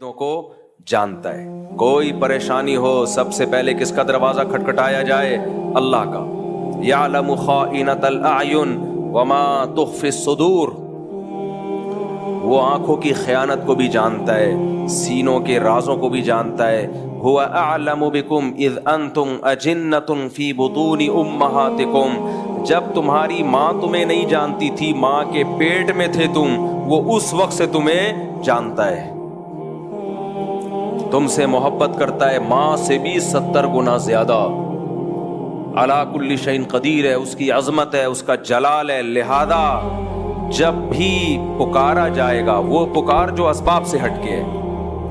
کو جانتا ہے. کوئی پریشانی ہو سب سے پہلے کس کا دروازہ کھٹکھٹایا جائے؟ اللہ کا. یعلم خائنۃ الاعین وما تخفی الصدور. وہ آنکھوں کی خیانت کو بھی جانتا ہے، سینوں کے رازوں کو بھی جانتا ہے. هو اعلم بکم اذ انتم اجنۃ فی بطون امہاتکم. جب تمہاری ماں تمہیں نہیں جانتی تھی، ماں کے پیٹ میں تھے تم، وہ اس وقت سے تمہیں جانتا ہے، تم سے محبت کرتا ہے، ماں سے بھی 70 گنا زیادہ. علی کل شیء قدیر ہے، اس کی عظمت ہے، اس کا جلال ہے. لہذا جب بھی پکارا جائے گا، وہ پکار جو اسباب سے ہٹ کے ہے.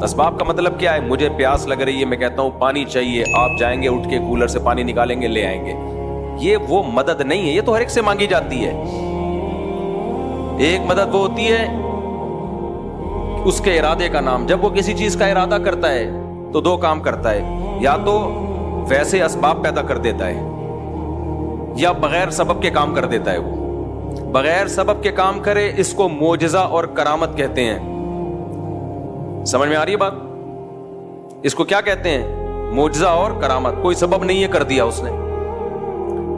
اسباب کا مطلب کیا ہے؟ مجھے پیاس لگ رہی ہے، میں کہتا ہوں پانی چاہیے، آپ جائیں گے اٹھ کے کولر سے پانی نکالیں گے لے آئیں گے. یہ وہ مدد نہیں ہے، یہ تو ہر ایک سے مانگی جاتی ہے. ایک مدد وہ ہوتی ہے اس کے ارادے کا نام. جب وہ کسی چیز کا ارادہ کرتا ہے تو دو کام کرتا ہے، یا تو ویسے اسباب پیدا کر دیتا ہے یا بغیر سبب کے کام کر دیتا ہے. وہ بغیر سبب کے کام کرے، اس کو معجزہ اور کرامت کہتے ہیں. سمجھ میں آ رہی ہے بات؟ اس کو کیا کہتے ہیں؟ معجزہ اور کرامت. کوئی سبب نہیں ہے، کر دیا اس نے.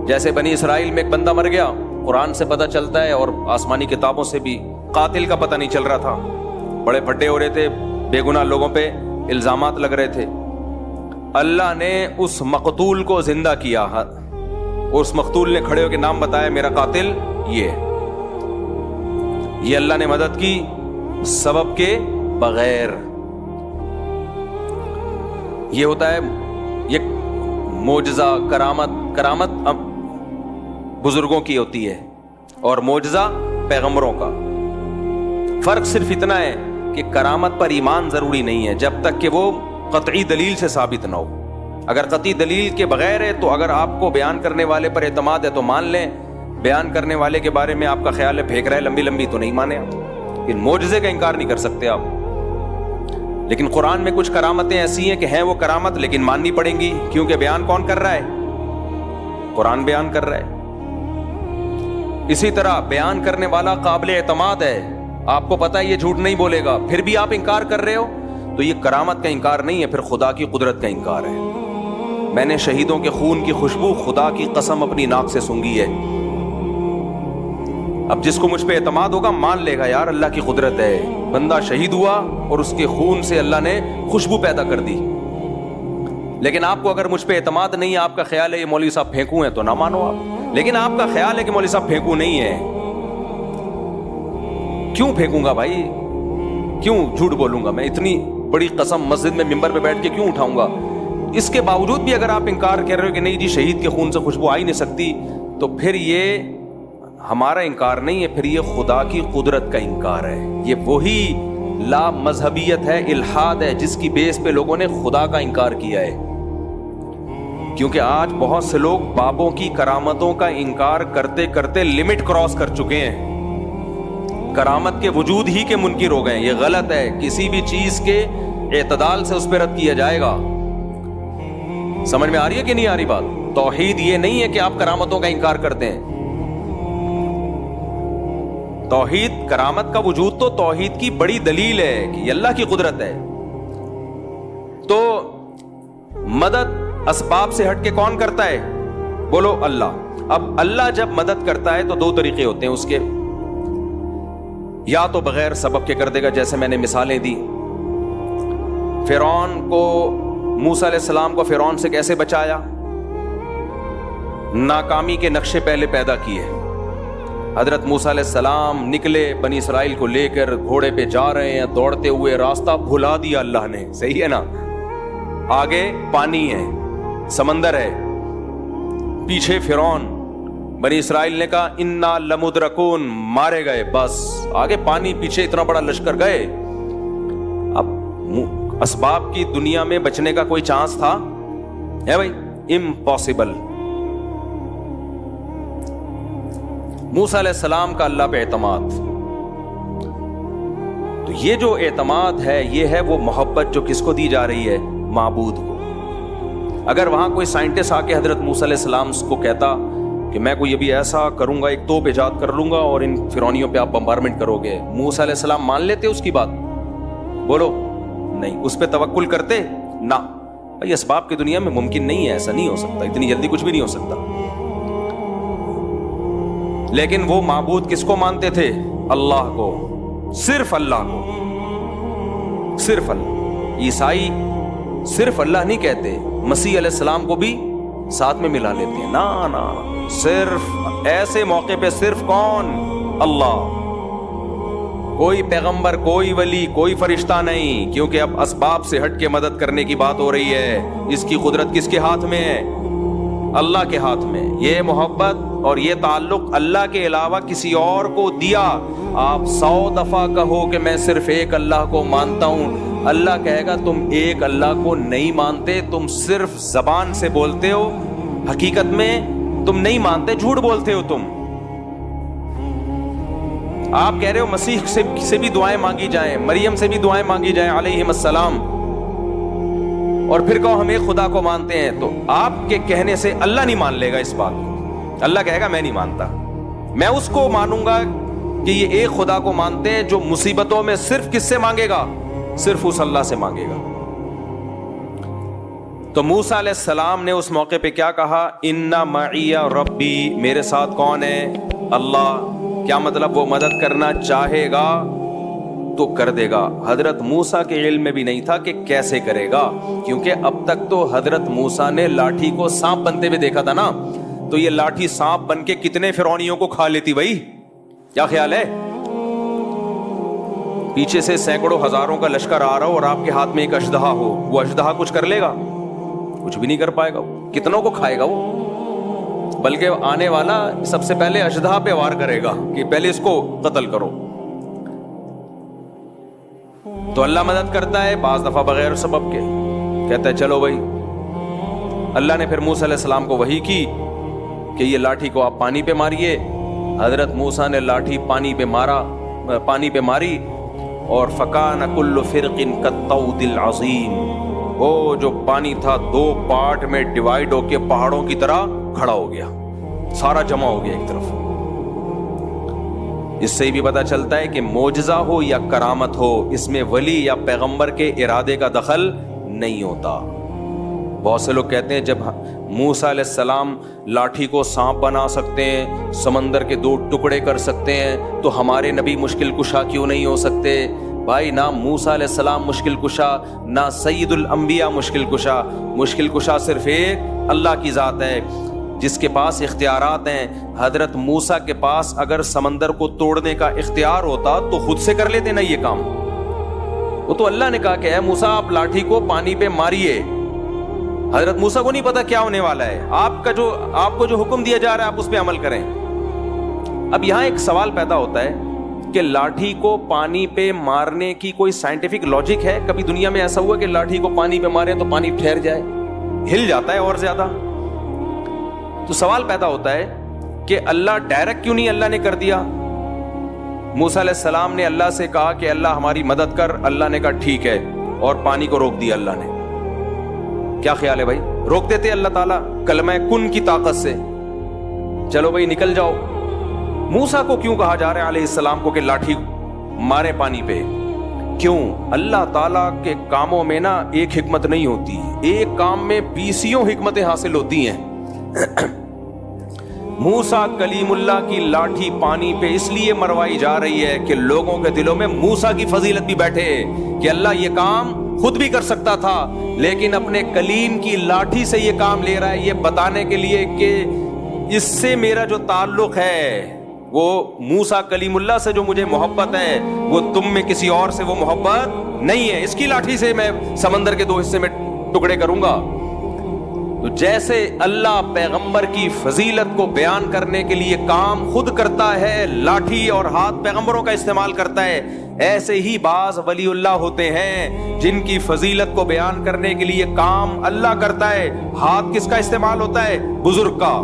جیسے بنی اسرائیل میں ایک بندہ مر گیا، قرآن سے پتہ چلتا ہے اور آسمانی کتابوں سے بھی. قاتل کا پتہ نہیں چل رہا تھا، بڑے پھڈے ہو رہے تھے، بے گناہ لوگوں پہ الزامات لگ رہے تھے. اللہ نے اس مقتول کو زندہ کیا، اور اس مقتول نے کھڑے ہو کے نام بتایا، میرا قاتل یہ اللہ نے مدد کی سبب کے بغیر. یہ ہوتا ہے یہ معجزہ. کرامت بزرگوں کی ہوتی ہے اور معجزہ پیغمبروں کا. فرق صرف اتنا ہے کہ کرامت پر ایمان ضروری نہیں ہے جب تک کہ وہ قطعی دلیل سے ثابت نہ ہو. اگر قطعی دلیل کے بغیر ہے تو اگر آپ کو بیان کرنے والے پر اعتماد ہے تو مان لیں، بیان کرنے والے کے بارے میں آپ کا خیال ہے پھینک رہا ہے لمبی لمبی، تو نہیں مانے آپ. ان معجزے کا انکار نہیں کر سکتے آپ. لیکن قرآن میں کچھ کرامتیں ایسی ہیں کہ ہیں وہ کرامت لیکن ماننی پڑیں گی، کیونکہ بیان کون کر رہا ہے؟ قرآن بیان کر رہا ہے. اسی طرح بیان کرنے والا قابل اعتماد ہے، آپ کو پتہ ہے یہ جھوٹ نہیں بولے گا، پھر بھی آپ انکار کر رہے ہو، تو یہ کرامت کا انکار نہیں ہے، پھر خدا کی قدرت کا انکار ہے. میں نے شہیدوں کے خون کی خوشبو خدا کی قسم اپنی ناک سے سونگھی ہے. اب جس کو مجھ پہ اعتماد ہوگا مان لے گا یار اللہ کی قدرت ہے. بندہ شہید ہوا اور اس کے خون سے اللہ نے خوشبو پیدا کر دی. لیکن آپ کو اگر مجھ پہ اعتماد نہیں ہے، آپ کا خیال ہے یہ مولوی صاحب پھینکوں ہیں، تو نہ مانو آپ. لیکن آپ کا خیال ہے کہ مولوی صاحب پھینکوں نہیں ہے، کیوں پھینکوں گا بھائی؟ کیوں جھوٹ بولوں گا؟ میں اتنی بڑی قسم مسجد میں ممبر پہ بیٹھ کے کیوں اٹھاؤں گا؟ اس کے باوجود بھی اگر آپ انکار کر رہے ہو کہ نہیں جی شہید کے خون سے خوشبو آ ہی نہیں سکتی، تو پھر یہ ہمارا انکار نہیں ہے، پھر یہ خدا کی قدرت کا انکار ہے. یہ وہی لا مذہبیت ہے، الحاد ہے، جس کی بیس پہ لوگوں نے خدا کا انکار کیا ہے. کیونکہ آج بہت سے لوگ بابوں کی کرامتوں کا انکار کرتے کرتے لمٹ کراس کر چکے ہیں، کرامت کے وجود ہی کے منکر ہو گئے. یہ غلط ہے. کسی بھی چیز کے اعتدال سے اس پہ رد کیا جائے گا. سمجھ میں آ رہی ہے کہ نہیں آ رہی بات؟ توحید یہ نہیں ہے کہ آپ کرامتوں کا انکار کرتے ہیں. توحید کرامت کا وجود تو توحید کی بڑی دلیل ہے کہ یہ اللہ کی قدرت ہے. تو مدد اسباب سے ہٹ کے کون کرتا ہے؟ بولو اللہ. اب اللہ جب مدد کرتا ہے تو دو طریقے ہوتے ہیں اس کے. یا تو بغیر سبب کے کر دے گا، جیسے میں نے مثالیں دی. فرعون کو، موسیٰ علیہ السلام کو فرعون سے کیسے بچایا؟ ناکامی کے نقشے پہلے پیدا کیے. حضرت موسیٰ علیہ السلام نکلے بنی اسرائیل کو لے کر، گھوڑے پہ جا رہے ہیں، دوڑتے ہوئے راستہ بھلا دیا اللہ نے. صحیح ہے نا؟ آگے پانی ہے، سمندر ہے، پیچھے فرعون. بنی اسرائیل نے کہا انا لمدرکون، مارے گئے. بس آگے پانی، پیچھے اتنا بڑا لشکر گئے. اب اسباب کی دنیا میں بچنے کا کوئی چانس تھا؟ ہے بھائی؟ امپاسبل. موسیٰ علیہ السلام کا اللہ پہ اعتماد. تو یہ جو اعتماد ہے، یہ ہے وہ محبت جو کس کو دی جا رہی ہے؟ معبود کو. اگر وہاں کوئی سائنٹسٹ آ کے حضرت موسیٰ علیہ السلام کو کہتا کہ میں کوئی ابھی ایسا کروں گا، ایک توپ ایجاد کر لوں گا اور ان فرعونیوں پہ آپ بمبارمنٹ کرو گے، موسیٰ علیہ السلام مان لیتے اس کی بات؟ بولو نہیں. اس پہ توکل کرتے نہ. بھائی اسباب کی دنیا میں ممکن نہیں ہے, ایسا نہیں ہو سکتا, اتنی جلدی کچھ بھی نہیں ہو سکتا. لیکن وہ معبود کس کو مانتے تھے؟ اللہ کو, صرف اللہ کو, صرف اللہ. عیسائی صرف اللہ نہیں کہتے, مسیح علیہ السلام کو بھی ساتھ میں ملا لیتے ہیں. نا صرف ایسے موقع پہ صرف کون؟ اللہ. کوئی پیغمبر, کوئی ولی, کوئی فرشتہ نہیں, کیونکہ اب اسباب سے ہٹ کے مدد کرنے کی بات ہو رہی ہے. اس کی قدرت کس کے ہاتھ میں ہے؟ اللہ کے ہاتھ میں. یہ محبت اور یہ تعلق اللہ کے علاوہ کسی اور کو دیا. آپ 100 دفعہ کہو کہ میں صرف ایک اللہ کو مانتا ہوں, اللہ کہے گا تم ایک اللہ کو نہیں مانتے, تم صرف زبان سے بولتے ہو, حقیقت میں تم نہیں مانتے, جھوٹ بولتے ہو تم. آپ کہہ رہے ہو مسیح سے بھی دعائیں مانگی جائیں, مریم سے بھی دعائیں مانگی جائیں علیہم السلام, اور پھر کہو ہم ایک خدا کو مانتے ہیں. تو آپ کے کہنے سے اللہ نہیں مان لے گا اس بات کو. اللہ کہے گا میں نہیں مانتا, میں اس کو مانوں گا کہ یہ ایک خدا کو مانتے ہیں جو مصیبتوں میں صرف کس سے مانگے گا؟ صرف اس اللہ سے مانگے گا. تو موسیٰ علیہ السلام نے اس موقع پہ کیا کہا؟ ان معی ربی, میرے ساتھ کون ہے؟ اللہ. کیا مطلب؟ وہ مدد کرنا چاہے گا تو کر دے گا. حضرت موسیٰ کے علم میں بھی نہیں تھا کہ کیسے کرے گا, کیونکہ اب تک تو حضرت موسیٰ نے لاٹھی کو سانپ بنتے ہوئے دیکھا تھا نا. تو یہ لاٹھی سانپ بن کے کتنے فرعونیوں کو کھا لیتی بھائی, کیا خیال ہے؟ پیچھے سے سینکڑوں ہزاروں کا لشکر آ رہا ہو اور آپ کے ہاتھ میں ایک اژدہا ہو, وہ اژدہا کچھ کر لے گا؟ کچھ بھی نہیں کر پائے گا. کتنوں کو کھائے گا وہ؟ بلکہ آنے والا سب سے پہلے اژدہا پہ وار کرے گا کہ پہلے اس کو قتل کرو. تو اللہ مدد کرتا ہے بعض دفعہ بغیر سبب کے, کہتا ہے چلو بھائی. اللہ نے پھر موسیٰ علیہ السلام کو وحی کی کہ یہ لاٹھی کو آپ پانی پہ ماریے. حضرت موسیٰ نے لاٹھی پانی پہ ماری اور فکان کل فرق کالطود العظیم, وہ جو پانی تھا 2 پارٹ میں ڈیوائیڈ ہو کے پہاڑوں کی طرح کھڑا ہو گیا, سارا جمع ہو گیا ایک طرف. اس سے بھی پتا چلتا ہے کہ معجزہ ہو یا کرامت ہو, اس میں ولی یا پیغمبر کے ارادے کا دخل نہیں ہوتا. بہت سے لوگ کہتے ہیں جب موسیٰ علیہ السلام لاٹھی کو سانپ بنا سکتے ہیں, سمندر کے 2 ٹکڑے کر سکتے ہیں, تو ہمارے نبی مشکل کشا کیوں نہیں ہو سکتے؟ بھائی نہ موسیٰ علیہ السلام مشکل کشا, نہ سید الانبیاء مشکل کشا. مشکل کشا صرف ایک اللہ کی ذات ہے جس کے پاس اختیارات ہیں. حضرت موسیٰ کے پاس اگر سمندر کو توڑنے کا اختیار ہوتا تو خود سے کر لیتے نا یہ کام. وہ تو اللہ نے کہا کہ اے موسیٰ آپ لاٹھی کو پانی پہ ماریے. حضرت موسیٰ کو نہیں پتا کیا ہونے والا ہے, آپ کو جو حکم دیا جا رہا ہے آپ اس پہ عمل کریں. اب یہاں ایک سوال پیدا ہوتا ہے کہ لاٹھی کو پانی پہ مارنے کی کوئی سائنٹیفک لاجک ہے؟ کبھی دنیا میں ایسا ہوا کہ لاٹھی کو پانی پہ مارے تو پانی ٹھہر جائے؟ ہل جاتا ہے اور زیادہ. تو سوال پیدا ہوتا ہے کہ اللہ ڈائریکٹ کیوں نہیں اللہ نے کر دیا؟ موسیٰ علیہ السلام نے اللہ سے کہا کہ اللہ ہماری مدد کر, اللہ نے کہا ٹھیک ہے, اور پانی کو روک دیا اللہ نے. کیا خیال ہے بھائی؟ روک دیتے اللہ تعالیٰ کلمہ کن کی طاقت سے, چلو بھائی نکل جاؤ. موسیٰ کو کیوں کہا جا رہا ہے علیہ السلام کو کہ لاٹھی مارے پانی پہ؟ کیوں؟ اللہ تعالیٰ کے کاموں میں نا ایک حکمت نہیں ہوتی, ایک کام میں 20 حکمتیں حاصل ہوتی ہیں. موسیٰ کلیم اللہ کی لاٹھی پانی پہ اس لیے مروائی جا رہی ہے کہ لوگوں کے دلوں میں موسیٰ کی فضیلت بھی بیٹھے کہ اللہ یہ کام خود بھی کر سکتا تھا لیکن اپنے کلیم کی لاٹھی سے یہ کام لے رہا ہے, یہ بتانے کے لیے کہ اس سے میرا جو تعلق ہے وہ موسیٰ کلیم اللہ سے جو مجھے محبت ہے وہ تم میں کسی اور سے وہ محبت نہیں ہے. اس کی لاٹھی سے میں سمندر کے 2 حصے میں ٹکڑے کروں گا. تو جیسے اللہ پیغمبر کی فضیلت کو بیان کرنے کے لیے کام خود کرتا ہے, لاٹھی اور ہاتھ پیغمبروں کا استعمال کرتا ہے, ایسے ہی بعض ولی اللہ ہوتے ہیں جن کی فضیلت کو بیان کرنے کے لیے کام اللہ کرتا ہے. ہاتھ کس کا استعمال ہوتا ہے؟ بزرگ کا,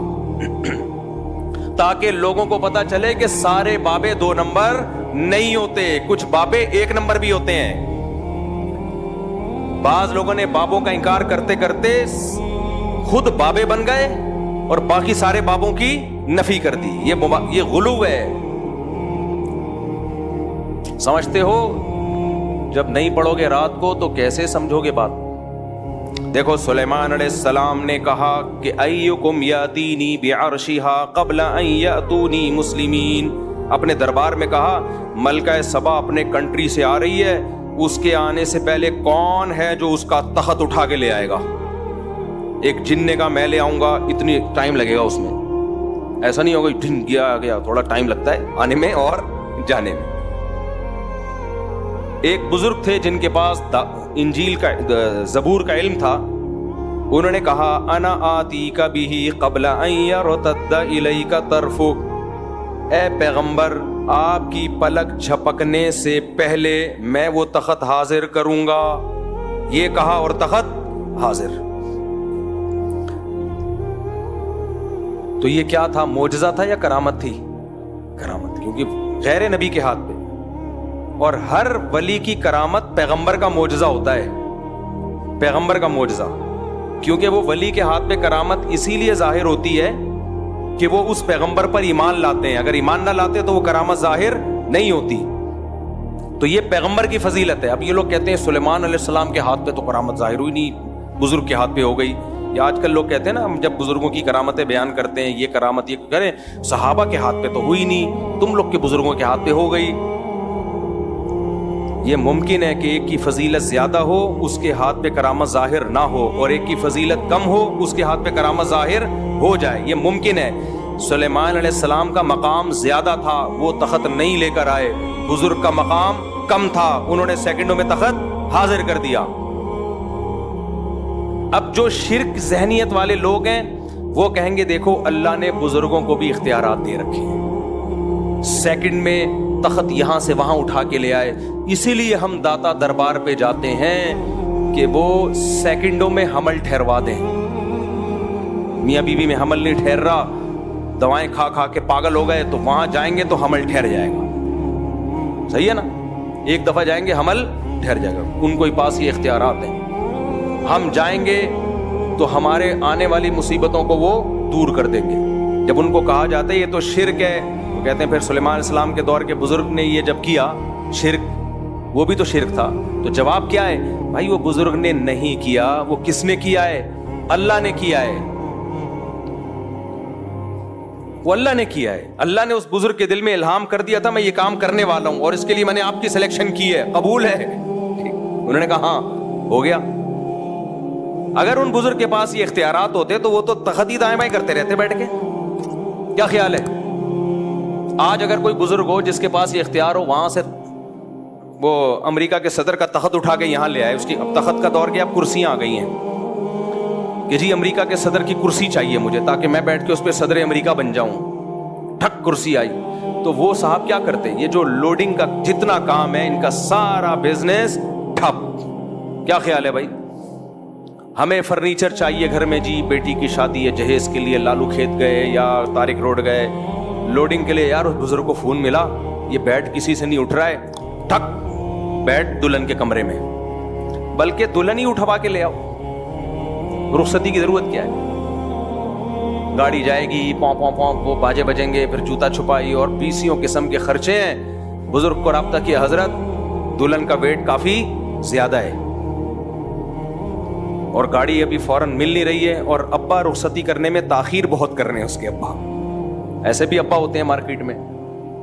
تاکہ لوگوں کو پتا چلے کہ سارے بابے 2 نمبر نہیں ہوتے, کچھ بابے 1 نمبر بھی ہوتے ہیں. بعض لوگوں نے بابوں کا انکار کرتے کرتے خود بابے بن گئے اور باقی سارے بابوں کی نفی کر دی. یہ غلو ہے. سمجھتے ہو جب نہیں پڑھو گے رات کو تو کیسے سمجھو گے بات؟ دیکھو سلیمان علیہ السلام نے کہا کہ ایکم یاتینی بعرشھا قبل ان یاتونی مسلمین، اپنے دربار میں کہا ملکہ سبا اپنے کنٹری سے آ رہی ہے، اس کے آنے سے پہلے کون ہے جو اس کا تخت اٹھا کے لے آئے گا؟ ایک جن نے کہا میں لے آؤں گا، اتنی ٹائم لگے گا اس میں، ایسا نہیں ہوگا ڈھن گیا تھوڑا ٹائم لگتا ہے آنے میں اور جانے میں۔ ایک بزرگ تھے جن کے پاس انجیل کا زبور کا علم تھا، انہوں نے کہا انا آتیک بہ قبل ان یرتد الیک طرفک، اے پیغمبر آپ کی پلک جھپکنے سے پہلے میں وہ تخت حاضر کروں گا۔ یہ کہا اور تخت حاضر۔ تو یہ کیا تھا؟ معجزہ تھا یا کرامت تھی؟ کرامت، کیونکہ غیر نبی کے ہاتھ پہ، اور ہر ولی کی کرامت پیغمبر کا معجزہ ہوتا ہے، پیغمبر کا معجزہ، کیونکہ وہ ولی کے ہاتھ پہ کرامت اسی لیے ظاہر ہوتی ہے کہ وہ اس پیغمبر پر ایمان لاتے ہیں، اگر ایمان نہ لاتے تو وہ کرامت ظاہر نہیں ہوتی۔ تو یہ پیغمبر کی فضیلت ہے۔ اب یہ لوگ کہتے ہیں سلیمان علیہ السلام کے ہاتھ پہ تو کرامت ظاہر ہوئی نہیں، بزرگ کے ہاتھ پہ ہو گئی، یا آج کل لوگ کہتے ہیں نا، ہم جب بزرگوں کی کرامتیں بیان کرتے ہیں، یہ کرامت یہ کریں، صحابہ کے ہاتھ پہ تو ہوئی نہیں، تم لوگ کے بزرگوں کے ہاتھ پہ ہو گئی۔ یہ ممکن ہے کہ ایک کی فضیلت زیادہ ہو، اس کے ہاتھ پہ کرامت ظاہر نہ ہو، اور ایک کی فضیلت کم ہو، اس کے ہاتھ پہ کرامت ظاہر ہو جائے، یہ ممکن ہے۔ سلیمان علیہ السلام کا مقام زیادہ تھا، وہ تخت نہیں لے کر آئے، بزرگ کا مقام کم تھا، انہوں نے سیکنڈوں میں تخت حاضر کر دیا۔ اب جو شرک ذہنیت والے لوگ ہیں وہ کہیں گے دیکھو اللہ نے بزرگوں کو بھی اختیارات دے رکھے ہیں، سیکنڈ میں تخت یہاں سے وہاں اٹھا کے لے آئے، اسی لیے ہم داتا دربار پہ جاتے ہیں کہ وہ سیکنڈوں میں حمل ٹھہروا دیں۔ میاں بیوی میں حمل نہیں ٹھہر رہا، دوائیں کھا کھا کے پاگل ہو گئے، تو وہاں جائیں گے تو حمل ٹھہر جائے گا، صحیح ہے نا؟ ایک دفعہ جائیں گے حمل ٹھہر جائے گا، ان کو ہی پاس یہ اختیارات ہیں۔ ہم جائیں گے تو ہمارے آنے والی مصیبتوں کو وہ دور کر دیں گے۔ جب ان کو کہا جاتا ہے یہ تو شرک ہے، وہ کہتے ہیں پھر سلیمان علیہ السلام کے دور کے بزرگ نے یہ جب کیا شرک، وہ بھی تو شرک تھا، تو جواب کیا ہے؟ بھائی وہ بزرگ نے نہیں کیا، وہ کس نے کیا ہے؟ اللہ نے کیا ہے، وہ اللہ نے کیا ہے۔ اللہ نے اس بزرگ کے دل میں الہام کر دیا تھا میں یہ کام کرنے والا ہوں، اور اس کے لیے میں نے آپ کی سلیکشن کی ہے، قبول ہے؟ انہوں نے کہا ہاں ہو گیا۔ اگر ان بزرگ کے پاس یہ اختیارات ہوتے تو وہ تو تخت ہی دائیں بائیں کرتے رہتے بیٹھ کے، کیا خیال ہے؟ آج اگر کوئی بزرگ ہو جس کے پاس یہ اختیار ہو، وہاں سے وہ امریکہ کے صدر کا تخت اٹھا کے یہاں لے آئے، اس کی اب تخت کا دور گیا، اب کرسیاں آ گئی ہیں کہ جی امریکہ کے صدر کی کرسی چاہیے مجھے تاکہ میں بیٹھ کے اس پہ صدر امریکہ بن جاؤں، ٹھک کرسی آئی، تو وہ صاحب کیا کرتے؟ یہ جو لوڈنگ کا جتنا کام ہے ان کا سارا بزنس ٹھپ۔ کیا خیال ہے بھائی؟ ہمیں فرنیچر چاہیے گھر میں، جی بیٹی کی شادی ہے، جہیز کے لیے لالو کھیت گئے یا طارق روڈ گئے لوڈنگ کے لیے، یار اس بزرگ کو فون ملا یہ بیٹ کسی سے نہیں اٹھ رہا ہے، ٹھک بیٹ دلہن کے کمرے میں، بلکہ دلہن ہی اٹھوا کے لے آؤ، رخصتی کی ضرورت کیا ہے؟ گاڑی جائے گی، پاں پاں پاں، وہ باجے بجیں گے، پھر جوتا چھپائی اور 20 قسم کے خرچے ہیں۔ بزرگ کو رابطہ کیا حضرت دلہن کا ویٹ کافی زیادہ ہے اور گاڑی ابھی فوراً مل نہیں رہی ہے، اور ابا رخصتی کرنے میں تاخیر بہت کر رہے ہیں اس کے ابا، ایسے بھی ابا ہوتے ہیں مارکیٹ میں۔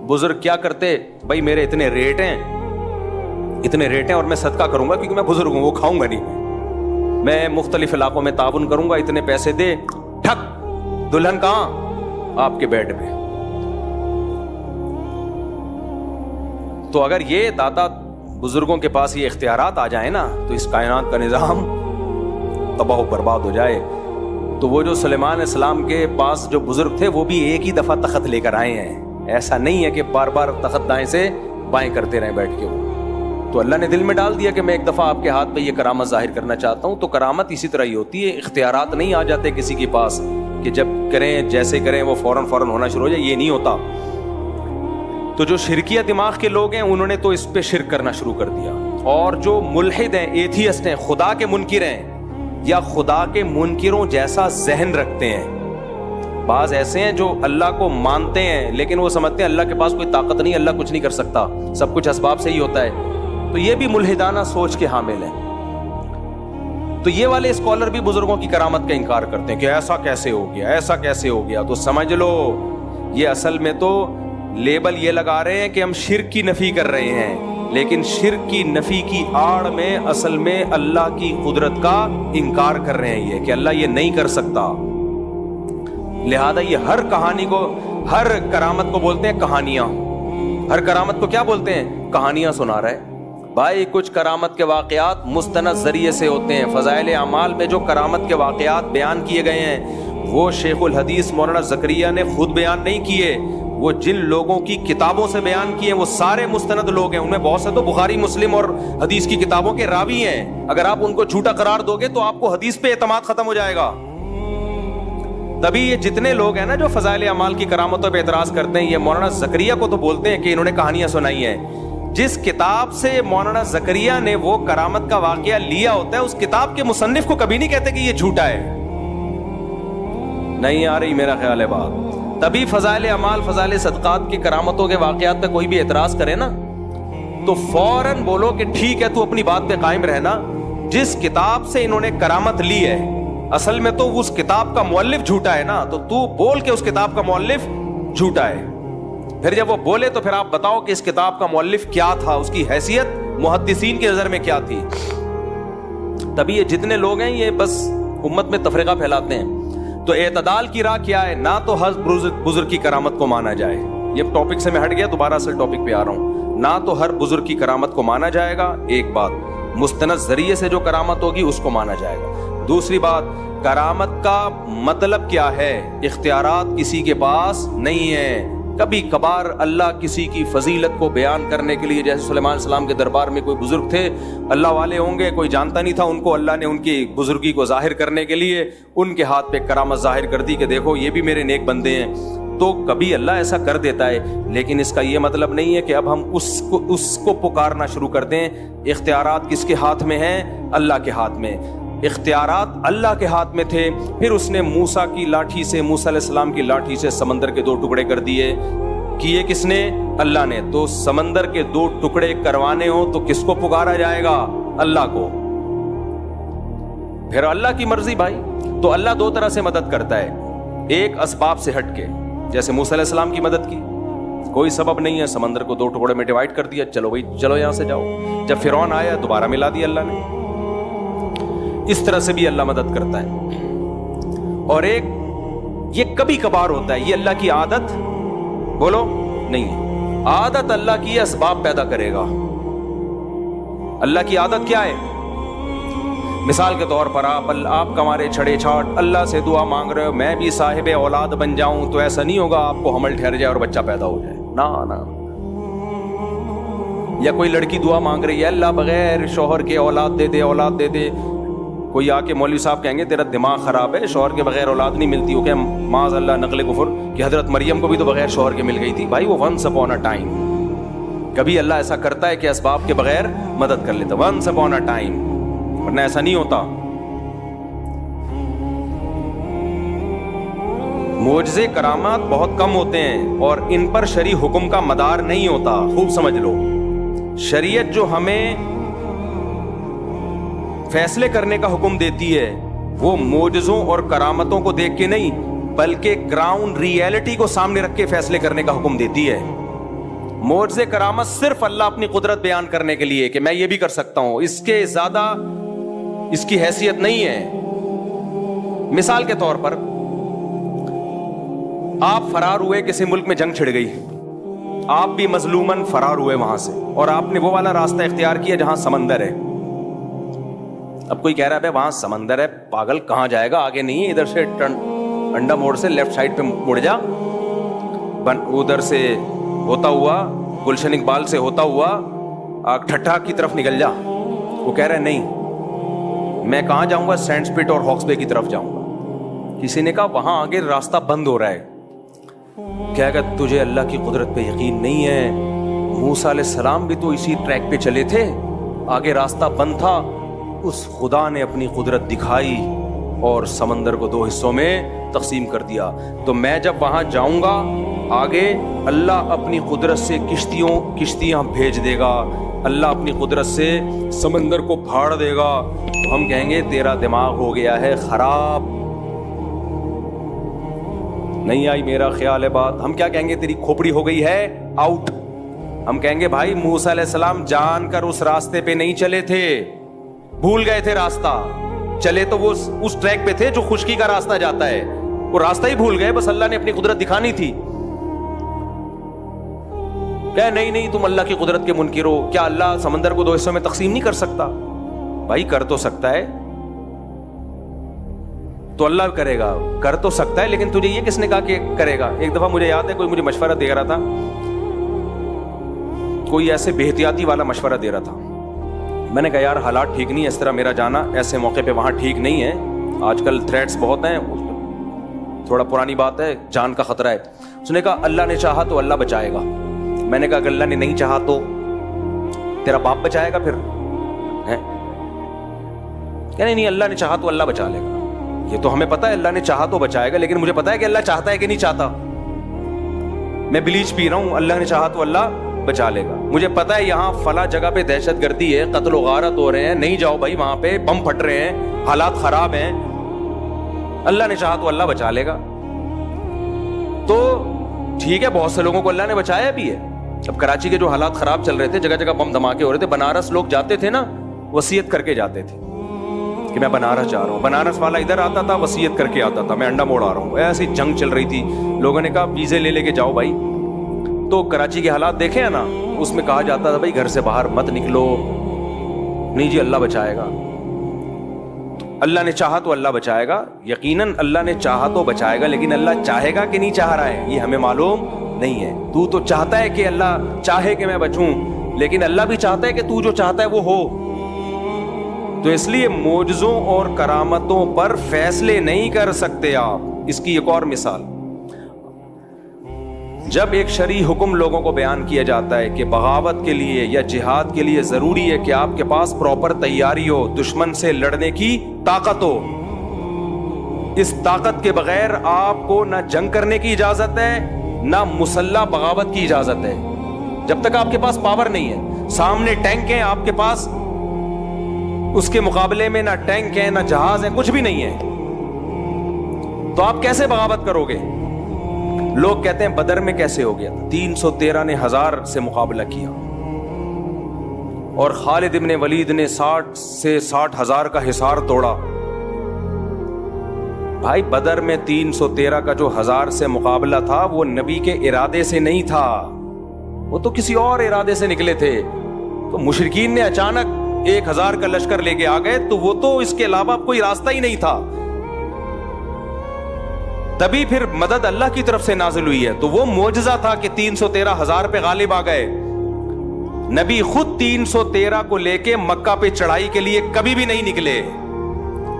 بزرگ کیا کرتے؟ بھائی میرے اتنے ریٹ ہیں اور میں صدقہ کروں گا کیونکہ میں بزرگ ہوں، وہ کھاؤں گا نہیں، میں مختلف علاقوں میں تعاون کروں گا، اتنے پیسے دے، ٹھک دلہن کہاں؟ آپ کے بیڈ پہ۔ تو اگر یہ دادا بزرگوں کے پاس یہ اختیارات آ جائیں نا تو اس کائنات کا نظام تباہ و برباد ہو جائے۔ تو وہ جو سلیمان علیہ السلام کے پاس جو بزرگ تھے وہ بھی ایک ہی دفعہ تخت لے کر آئے ہیں، ایسا نہیں ہے کہ بار بار تخت دائیں سے بائیں کرتے رہیں بیٹھ کے۔ تو اللہ نے دل میں ڈال دیا کہ میں ایک دفعہ آپ کے ہاتھ پہ یہ کرامت ظاہر کرنا چاہتا ہوں۔ تو کرامت اسی طرح ہی ہوتی ہے، اختیارات نہیں آ جاتے کسی کے پاس کہ جب کریں جیسے کریں وہ فوراً ہونا شروع ہو جائے، یہ نہیں ہوتا۔ تو جو شرکیہ دماغ کے لوگ ہیں انہوں نے تو اس پہ شرک کرنا شروع کر دیا، اور جو ملحد ہیں، ایتھیسٹ ہیں، خدا کے منکر ہیں یا خدا کے منکروں جیسا ذہن رکھتے ہیں، بعض ایسے ہیں جو اللہ کو مانتے ہیں لیکن وہ سمجھتے ہیں اللہ کے پاس کوئی طاقت نہیں، اللہ کچھ نہیں کر سکتا، سب کچھ اسباب سے ہی ہوتا ہے۔ تو یہ بھی ملحدانہ سوچ کے حامل ہیں. تو یہ والے اسکالر بھی بزرگوں کی کرامت کا انکار کرتے ہیں کہ ایسا کیسے ہو گیا, ایسا کیسے ہو گیا. تو سمجھ لو یہ اصل میں تو لیبل یہ لگا رہے ہیں کہ ہم شرک کی نفی کر رہے ہیں, لیکن شرک کی نفی کی آڑ میں اصل میں اللہ کی قدرت کا انکار کر رہے ہیں, یہ کہ اللہ یہ نہیں کر سکتا. لہذا یہ ہر کہانی کو, ہر کرامت کو بولتے ہیں کہانیاں. ہر کرامت کو کیا بولتے ہیں؟ کہانیاں سنا رہا ہے. بھائی کچھ کرامت کے واقعات مستند ذریعے سے ہوتے ہیں. فضائل اعمال میں جو کرامت کے واقعات بیان کیے گئے ہیں وہ شیخ الحدیث مولانا زکریا نے خود بیان نہیں کیے, وہ جن لوگوں کی کتابوں سے بیان کیے ہیں وہ سارے مستند لوگ ہیں. ان میں بہت سے تو بخاری مسلم اور حدیث کی کتابوں کے راوی ہیں. اگر آپ ان کو جھوٹا قرار دو گے تو آپ کو حدیث پہ اعتماد ختم ہو جائے گا. تبھی یہ جتنے لوگ ہیں نا جو فضائل اعمال کی کرامتوں پہ اعتراض کرتے ہیں, یہ مولانا زکریا کو تو بولتے ہیں کہ انہوں نے کہانیاں سنائی ہیں. جس کتاب سے مولانا زکریا نے وہ کرامت کا واقعہ لیا ہوتا ہے اس کتاب کے مصنف کو کبھی نہیں کہتے کہ یہ جھوٹا ہے. نہیں آ رہی میرا خیال ہے بات. تبھی فضائل اعمال, فضائل صدقات کی کرامتوں کے واقعات پہ کوئی بھی اعتراض کرے نا تو فوراً بولو کہ ٹھیک ہے تو اپنی بات پہ قائم رہنا. جس کتاب سے انہوں نے کرامت لی ہے اصل میں تو اس کتاب کا مؤلف جھوٹا ہے نا, تو بول کہ اس کتاب کا مؤلف جھوٹا ہے. پھر جب وہ بولے تو پھر آپ بتاؤ کہ اس کتاب کا مؤلف کیا تھا, اس کی حیثیت محدثین کی نظر میں کیا تھی. تبھی یہ جتنے لوگ ہیں یہ بس امت میں تفرقہ پھیلاتے ہیں. تو اعتدال کی راہ کیا ہے؟ نہ تو ہر بزرگ کی کرامت کو مانا جائے. یہ ٹاپک سے میں ہٹ گیا, دوبارہ اصل ٹاپک پہ آ رہا ہوں. نہ تو ہر بزرگ کی کرامت کو مانا جائے گا, ایک بات. مستند ذریعے سے جو کرامت ہوگی اس کو مانا جائے گا. دوسری بات, کرامت کا مطلب کیا ہے؟ اختیارات کسی کے پاس نہیں ہے. کبھی کبھار اللہ کسی کی فضیلت کو بیان کرنے کے لیے, جیسے سلیمان علیہ السلام کے دربار میں کوئی بزرگ تھے, اللہ والے ہوں گے, کوئی جانتا نہیں تھا ان کو, اللہ نے ان کی بزرگی کو ظاہر کرنے کے لیے ان کے ہاتھ پہ کرامت ظاہر کر دی کہ دیکھو یہ بھی میرے نیک بندے ہیں. تو کبھی اللہ ایسا کر دیتا ہے, لیکن اس کا یہ مطلب نہیں ہے کہ اب ہم اس کو پکارنا شروع کر دیں. اختیارات کس کے ہاتھ میں ہیں؟ اللہ کے ہاتھ میں. اختیارات اللہ کے ہاتھ میں تھے. پھر اس نے موسیٰ کی لاٹھی سے, موسیٰ علیہ السلام کی لاٹھی سے سمندر کے 2 ٹکڑے کر دیے. کیے کس نے؟ اللہ نے. تو سمندر کے 2 ٹکڑے کروانے ہو تو کس کو پکارا جائے گا؟ اللہ کو. پھر اللہ کی مرضی بھائی. تو اللہ 2 طرح سے مدد کرتا ہے. ایک اسباب سے ہٹ کے, جیسے موسیٰ علیہ السلام کی مدد کی, کوئی سبب نہیں ہے, سمندر کو 2 ٹکڑے میں ڈیوائڈ کر دیا, چلو بھائی چلو یہاں سے جاؤ. جب فرعون آیا دوبارہ ملا دیا اللہ نے. اس طرح سے بھی اللہ مدد کرتا ہے. اور ایک یہ کبھی کبھار ہوتا ہے, یہ اللہ کی عادت بولو نہیں ہے. عادت اللہ کی اسباب پیدا کرے گا. اللہ کی عادت کیا ہے؟ مثال کے طور پر آپ کمارے چھڑے چھاٹ اللہ سے دعا مانگ رہے ہو میں بھی صاحب اولاد بن جاؤں, تو ایسا نہیں ہوگا آپ کو حمل ٹھہر جائے اور بچہ پیدا ہو جائے. نا. یا کوئی لڑکی دعا مانگ رہی ہے اللہ بغیر شوہر کے اولاد دے دے, اولاد دے دے. کوئی آ کے مولوی صاحب کہیں گے تیرا دماغ خراب ہے, شوہر کے بغیر اولاد نہیں ملتی. وہ کہ معاذ اللہ نقل کفر, کہ حضرت مریم کو بھی تو بغیر شوہر کے مل گئی تھی. بھائی وہ ونس اپون اے ٹائم. کبھی اللہ ایسا کرتا ہے کہ اسباب کے بغیر مدد کر لیتا, ونس اپون اے ٹائم, ورنہ ایسا نہیں ہوتا. معجزے کرامات بہت کم ہوتے ہیں اور ان پر شرعی حکم کا مدار نہیں ہوتا. خوب سمجھ لو, شریعت جو ہمیں فیصلے کرنے کا حکم دیتی ہے وہ معجزوں اور کرامتوں کو دیکھ کے نہیں بلکہ گراؤنڈ ریئلٹی کو سامنے رکھ کے فیصلے کرنے کا حکم دیتی ہے. معجزے کرامت صرف اللہ اپنی قدرت بیان کرنے کے لیے کہ میں یہ بھی کر سکتا ہوں, اس کے زیادہ اس کی حیثیت نہیں ہے. مثال کے طور پر آپ فرار ہوئے, کسی ملک میں جنگ چھڑ گئی, آپ بھی مظلوماً فرار ہوئے وہاں سے, اور آپ نے وہ والا راستہ اختیار کیا جہاں سمندر ہے. اب کوئی کہہ رہا ہے وہاں سمندر ہے, پاگل کہاں جائے گا, آگے نہیں ہے, ادھر سے انڈا موڑ سے لیفٹ سائڈ پہ مڑ جا, ادھر سے ہوتا ہوا گلشن اقبال سے ہوتا ہوا ٹھٹھا کی طرف نکل جا. وہ کہہ رہے نہیں, میں کہاں جاؤں گا, سینڈ سپٹ اور ہاکس بے کی طرف جاؤں گا. کسی نے کہا وہاں آگے راستہ بند ہو رہا ہے. کہے گا تجھے اللہ کی قدرت پہ یقین نہیں ہے, موسیٰ علیہ السلام بھی تو اسی ٹریک پہ چلے تھے, آگے راستہ بند تھا, اس خدا نے اپنی قدرت دکھائی اور سمندر کو 2 حصوں میں تقسیم کر دیا. تو میں جب وہاں جاؤں گا آگے اللہ اپنی قدرت سے کشتیاں بھیج دے گا, اللہ اپنی قدرت سے سمندر کو پھاڑ دے گا. تو ہم کہیں گے تیرا دماغ ہو گیا ہے خراب. نہیں آئی میرا خیال ہے بات. ہم کیا کہیں گے؟ تیری کھوپڑی ہو گئی ہے آؤٹ. ہم کہیں گے بھائی موسیٰ علیہ السلام جان کر اس راستے پہ نہیں چلے تھے, بھول گئے تھے راستہ. چلے تو وہ اس ٹریک پہ تھے جو خشکی کا راستہ جاتا ہے, وہ راستہ ہی بھول گئے, بس اللہ نے اپنی قدرت دکھانی تھی. کہ نہیں تم اللہ کی قدرت کے منکر ہو. کیا اللہ سمندر کو 2 حصوں میں تقسیم نہیں کر سکتا؟ بھائی کر تو سکتا ہے, تو اللہ کرے گا, کر تو سکتا ہے, لیکن تجھے یہ کس نے کہا کہ کرے گا؟ ایک دفعہ مجھے یاد ہے کوئی مجھے مشورہ دے رہا تھا, کوئی ایسے بے احتیاطی والا مشورہ دے رہا تھا. میں نے کہا یار حالات ٹھیک نہیں ہے, اس طرح میرا جانا ایسے موقع پہ وہاں ٹھیک نہیں ہے, آج کل تھریٹس بہت ہیں, تھوڑا پرانی بات ہے, جان کا خطرہ ہے. اس نے کہا اللہ نے چاہا تو اللہ بچائے گا. میں نے کہا اگر اللہ نے نہیں چاہا تو تیرا باپ بچائے گا پھر؟ کہ نہیں اللہ نے چاہا تو اللہ بچا لے گا. یہ تو ہمیں پتا ہے اللہ نے چاہا تو بچائے گا, لیکن مجھے پتا ہے کہ اللہ چاہتا ہے کہ نہیں چاہتا. میں بلیچ پی رہا ہوں, اللہ نے چاہا تو اللہ بچا لے گا. مجھے پتا ہے یہاں فلاں جگہ پہ دہشت گردی ہے, قتل و غارت ہو رہے ہیں, نہیں جاؤ بھائی وہاں پہ, بم پھٹ رہے ہیں, حالات خراب ہیں, اللہ نے چاہا تو اللہ بچا لے گا. تو ٹھیک ہے, بہت سے لوگوں کو اللہ نے بچایا بھی ہے. اب کراچی کے جو حالات خراب چل رہے تھے, جگہ جگہ بم دھماکے ہو رہے تھے, بنارس لوگ جاتے تھے نا, وصیت کر کے جاتے تھے کہ میں بنارس جا رہا ہوں. بنارس والا ادھر آتا تھا, وصیت کر کے آتا تھا میں انڈا موڑ آ رہا ہوں. ایسی جنگ چل رہی تھی, لوگوں نے کہا ویزے لے کے جاؤ بھائی. تو کراچی کے حالات دیکھے ہیں نا, اس میں کہا جاتا تھا بھائی گھر سے باہر مت نکلو. نہیں جی اللہ بچائے گا. اللہ نے چاہا تو اللہ بچائے گا, یقیناً اللہ نے چاہا تو بچائے گا, لیکن اللہ چاہے گا کہ نہیں چاہ رہا ہے یہ ہمیں معلوم نہیں ہے. تو چاہتا ہے کہ اللہ چاہے کہ میں بچوں, لیکن اللہ بھی چاہتا ہے کہ تو جو چاہتا ہے وہ ہو. تو اس لیے معجزوں اور کرامتوں پر فیصلے نہیں کر سکتے آپ. اس کی ایک اور مثال, جب ایک شرعی حکم لوگوں کو بیان کیا جاتا ہے کہ بغاوت کے لیے یا جہاد کے لیے ضروری ہے کہ آپ کے پاس پراپر تیاری ہو, دشمن سے لڑنے کی طاقت ہو. اس طاقت کے بغیر آپ کو نہ جنگ کرنے کی اجازت ہے, نہ مسلح بغاوت کی اجازت ہے. جب تک آپ کے پاس پاور نہیں ہے, سامنے ٹینک ہیں آپ کے پاس, اس کے مقابلے میں نہ ٹینک ہے نہ جہاز ہے, کچھ بھی نہیں ہے, تو آپ کیسے بغاوت کرو گے؟ لوگ کہتے ہیں بدر میں کیسے ہو گیا؟ 313 نے 1000 سے مقابلہ کیا, اور خالد ابن ولید نے 60 سے 60,000 کا حصار توڑا. بھائی بدر میں 313 کا جو 1000 سے مقابلہ تھا وہ نبی کے ارادے سے نہیں تھا, وہ تو کسی اور ارادے سے نکلے تھے. تو مشرکین نے اچانک 1000 کا لشکر لے کے آ گئے, تو وہ تو اس کے علاوہ کوئی راستہ ہی نہیں تھا. تبھی پھر مدد اللہ کی طرف سے نازل ہوئی ہے. تو وہ معجزہ تھا کہ 313,000 پہ غالب آ گئے. نبی خود 313 کو لے کے مکہ پہ چڑھائی کے لیے کبھی بھی نہیں نکلے.